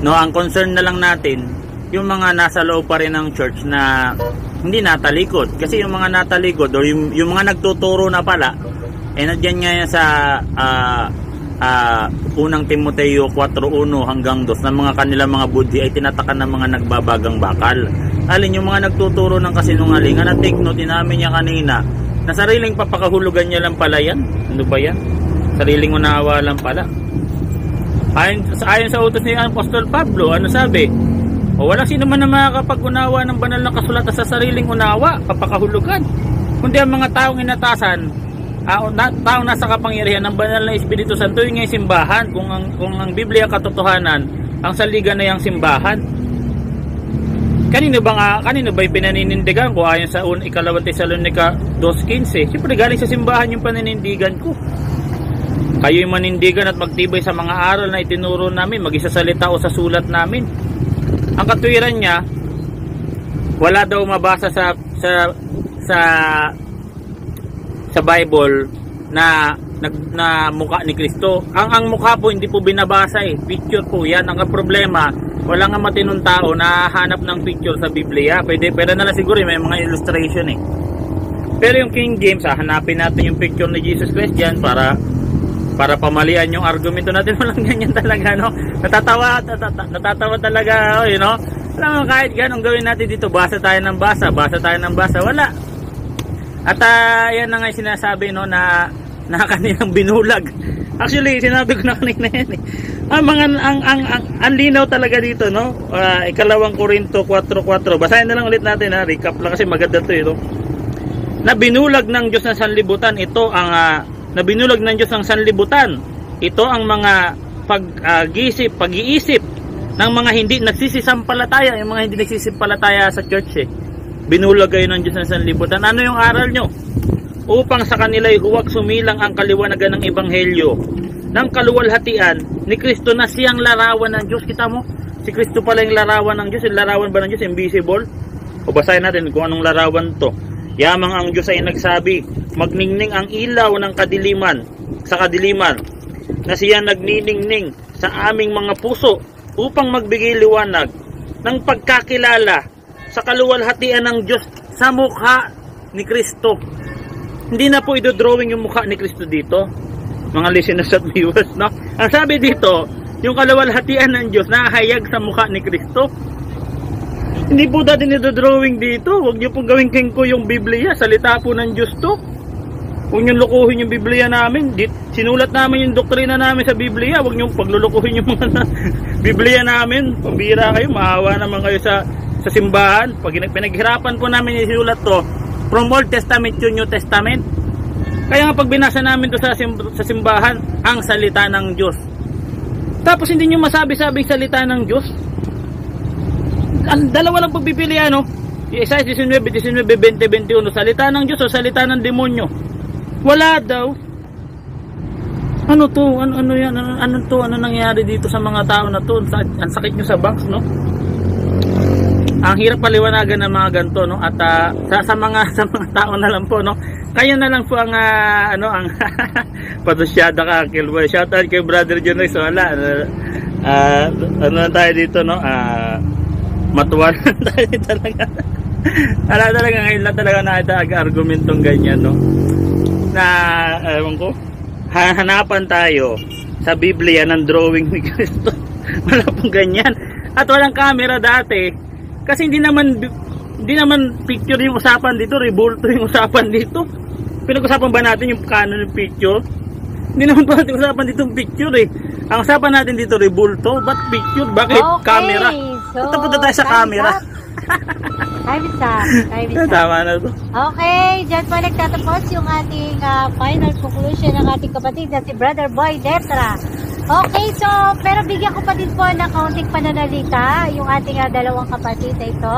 no. Ang concern na lang natin yung mga nasa loob pa rin ng church na hindi natalikod, kasi yung mga natalikod o yung mga nagtuturo na pala nandiyan nga yan sa unang Timoteo 4:1 hanggang 2 ng mga kanilang mga budhi ay tinatakan ng mga nagbabagang bakal. Alin yung mga nagtuturo ng kasinungalingan, na take note namin niya kanina na sariling papakahulugan niya lang pala yan. Ano ba yan? Sariling unawa lang pala. Ayon sa utos ni Apostol Pablo, ano sabi? O wala sino man na makakapag-unawa ng banal na kasulatan sa sariling unawa, papakahulugan, kundi ang mga taong inatasan, taong nasa kapangyarihan ng banal na Espiritu Santo, yung simbahan. Kung ang Biblia katotohanan, ang saligan na yung simbahan. Kanino ba yung pinaninindigan ko ayon sa ikalawang Tesalonica 2:15? Siyempre galing sa simbahan yung paninindigan ko. Kayo'y manindigan at magtibay sa mga aral na itinuro namin, mag-isasalita o sa sulat namin. Ang katuwiran niya, wala daw mabasa sa Bible na mukha ni Kristo. Ang mukha po hindi po binabasa eh. Picture po yan. Ang problema, wala nga matinong tao na hanap ng picture sa Biblia. Pwede na lang siguro may mga illustration eh. Pero yung King James, hanapin natin yung picture ni Jesus Christ dyan para pamalian yung argumento natin. Walang ganyan talaga, no? Natatawa talaga, you know? Alam mo, kahit ganong gawin natin dito, basa tayo ng basa, wala. At yan na nga yung sinasabi, no, na kanilang binulag. Actually, sinabi ko na kanina yan eh. Ang linaw talaga dito, no? Ikalawang Korinto 4:4. Basahin na lang ulit natin, ha? Recap lang kasi maganda to, no? Na binulag ng Diyos ng sanlibutan, ito ang nabinulag ng Diyos ng sanlibutan. Ito ang mga pag-iisip ng mga hindi nagsisisampalataya, yung mga hindi nagsisisampalataya sa church eh. Binulag kayo ng Diyos ng sanlibutan. Ano yung aral nyo? Upang sa kanila'y huwag sumilang ang kaliwanagan ng ebanghelyo ng kaluwalhatian ni Kristo na siyang larawan ng Diyos. Kita mo? Si Kristo pala yung larawan ng Diyos. Yung larawan ba ng Diyos? Invisible? O basahin natin kung anong larawan to. Yamang ang Diyos ay nagsabi, magningning ang ilaw ng kadiliman sa kadiliman, na siya nagniningning sa aming mga puso upang magbigay liwanag ng pagkakilala sa kaluwalhatian ng Diyos sa mukha ni Kristo. Hindi na po idodrawing yung mukha ni Kristo dito, mga listeners at viewers, no? Ang sabi dito, yung kaluwalhatian ng Diyos nahayag sa mukha ni Kristo. Hindi po natin idodrawing dito. Huwag niyo pong gawing kingko yung Biblia. Salita po ng Diyos to. Huwag niyo lukuhin yung Biblia namin. Sinulat namin yung doktrina namin sa Biblia. Huwag niyo paglulukuhin yung mga Biblia namin. Pambira kayo. Maawa naman kayo sa simbahan. Pag pinaghirapan po namin isinulat to, from Old Testament to New Testament. Kaya nga pag binasa namin to sa simbahan, ang salita ng Diyos. Tapos hindi niyo masabi-sabing salita ng Diyos. Ang dalawa lang pagpipilian, no? Isaiah 19, 20, 21, salita ng Diyos o salita ng demonyo. Wala daw. Ano to? Ano yan? Ano to? Ano nangyari dito sa mga tao na to? Ang sakit nyo sa banks, no? Ang hirap paliwanagan ng mga ganito, no? At sa mga tao na lang po, no? Kaya na lang po ang ang patusyada ka, Kilboy. Shout out kay Brother John Rex. Wala. Ano na tayo dito, no? Matuwa na tayo talaga. Wala talaga ngayon lang talaga nakita argumentong ganyan, no? Na ewan ko, hanapan tayo sa Biblia ng drawing ni Kristo. Wala pong ganyan. At walang camera dati kasi hindi naman picture yung usapan dito, rebulto yung usapan dito. Pinag-usapan ba natin yung canon ng picture? Hindi naman pa natin usapan dito yung picture eh. Ang usapan natin dito rebulto, ba't picture? Bakit okay, camera? So, punta tayo sa camera. Time is up. Tama na to. Okay, dyan po nagtatapos yung ating final conclusion ng ating kapatid na si Brother Boy Detra. Okay, so, pero bigyan ko pa din po ng kaunting pananalita yung ating dalawang kapatid na ito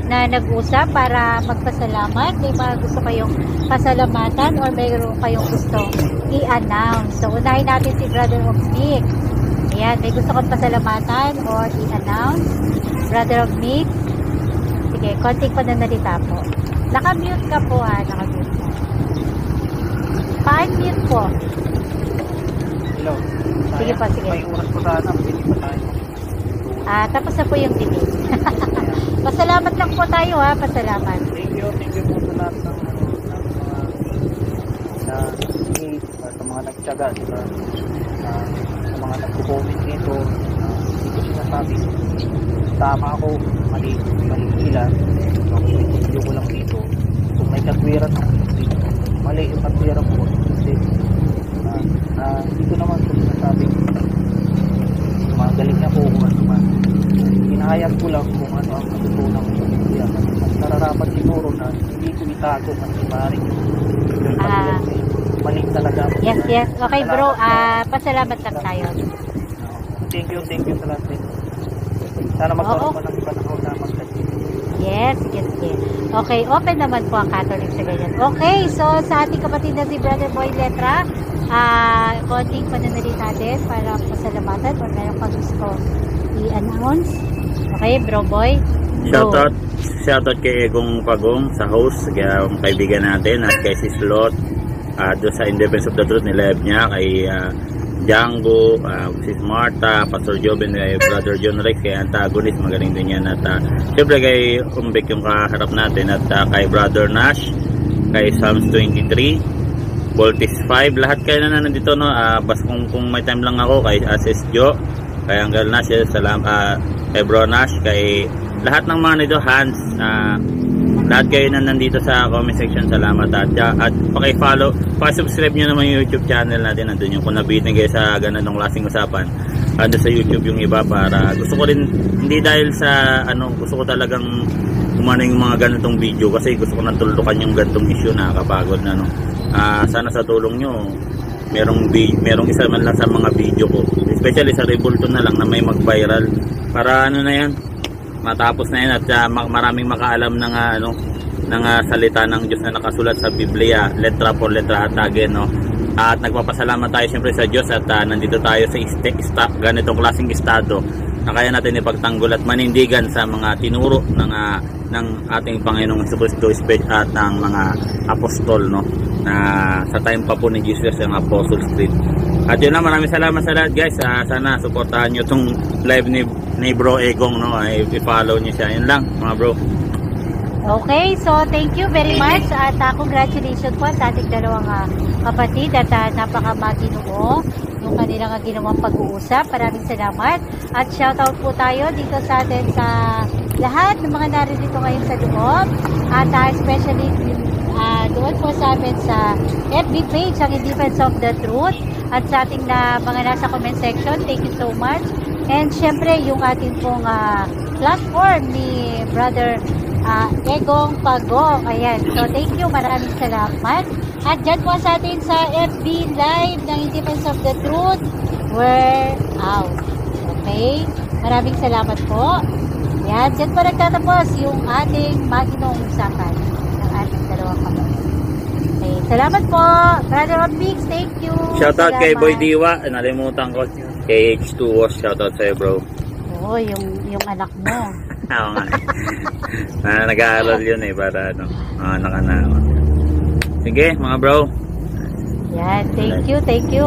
na nag-usap para magpasalamat. May mga gusto kayong pasalamatan or mayroon kayong gusto i-announce. So, unahin natin si Brother Ogmic. Ayan, may gusto kong pasalamatan or i-announce. Brother Ogmic. Sige, konting pananalita po. Naka-mute ka po naka-mute po. Pa-unmute po. Hello. Sige po, sige. May oras po sana, hindi pa tayo. Tapos na po yung debate. Pasalamat lang po tayo pasalamat. Thank you po sa lahat ng sa mga nagtiyaga, sa mga nagko-comment nito. Hindi ko sinasabi tama ako, mali nila. Video ko lang dito. Kung may katwiran ako dito, mali yung katwiran ko. Kasi hindi ko naman ito sinasabi magaling ako kung ano man. Hinahayag ko lang kung ano ang natutunan ko sa Biblia. At nararapat siguro na hindi ko itago at imaring mali talaga ako. Yes. Okay bro, pasalamat lang tayo. Thank you sa lahat. Sana magkaroon pa ng panahon na magkasip. Yes, sige. Okay, open naman po ang Catholic sa ganyan. Okay, so sa ating kapatid na si Brother Boy Letra, konting pananalig natin para pasalamatan o meron pang gusto i-announce. Okay, Bro Boy. Go. Shoutout kay Egong Pagong sa host, kaya kaibigan natin, at kay Sis Lot, doon sa In Defense of the Truth, nilive niya, kay Django, Sis Marta, Pastor Joven, kay Brother John Rex, kay Antagonist, magaling din yan, at syempre kay Umbek yung kaharap natin, at kay Brother Nash, kay Psalms 23, Voltis 5, lahat kayo na nandito, no? Basta kung may time lang ako, kay Sis Jo, kay Angel Nash, kay Bro Nash, kay lahat ng mga nito, Hans, lahat kayo na nandito sa comment section, salamat, at paki-follow, paki-subscribe nyo naman yung YouTube channel natin, nandun yung kung nabitin kayo sa ganitong klaseng usapan, ando sa YouTube yung iba, para gusto ko rin, hindi dahil sa gusto ko talagang kumana yung mga ganitong video, kasi gusto ko natulukan yung ganitong issue, nakakapagod na, no? Sana sa tulong nyo, merong isa man lang sa mga video ko, especially sa Rebulto na lang na may mag-viral, para na yan, matapos na yan, at maraming makaalam ng salita ng Diyos na nakasulat sa Biblia, letra por letra, at again, no? At nagpapasalamat tayo siyempre sa Diyos, at nandito tayo sa ganitong klaseng estado na kaya natin ipagtanggol at manindigan sa mga tinuro ng ating Panginoong Jesucristo at ng mga apostol, no? Na sa time pa po ni Jesus ang Apostles' Creed. At yun lang, maraming salamat sa lahat, guys. Sana suportahan nyo itong live ni Bro Egong, no? I-follow nyo siya. Yun lang, mga bro. Okay, so thank you very much, at congratulations po sa ating dalawang kapatid, at napakamaginoo yung kanilang ginawang pag-uusap. Maraming salamat, at shoutout po tayo dito sa atin sa lahat ng mga narito ngayon sa loob, at especially doon po sa amin sa FB page, ang In Defense of the Truth, at sa ating mga nasa comment section, thank you so much. And syempre yung ating pong platform ni Brother Egong Pagong, ayan, so thank you, maraming salamat. At dyan po sa atin sa FB Live ng In Defense of the Truth, we're out. Okay, maraming salamat po. Yan, dyan po nagtatapos yung ating maginong usapan ng ating dalawang kapatid. Okay, salamat po, Brother Mix, thank you. Shoutout kay Boy Diwa, nalimutan ko, kay H2O, shoutout sa'yo, bro. Oo, yung anak mo. Oo nga. Nag-aaral yun para anak na. Sige, mga bro. Yan, thank you.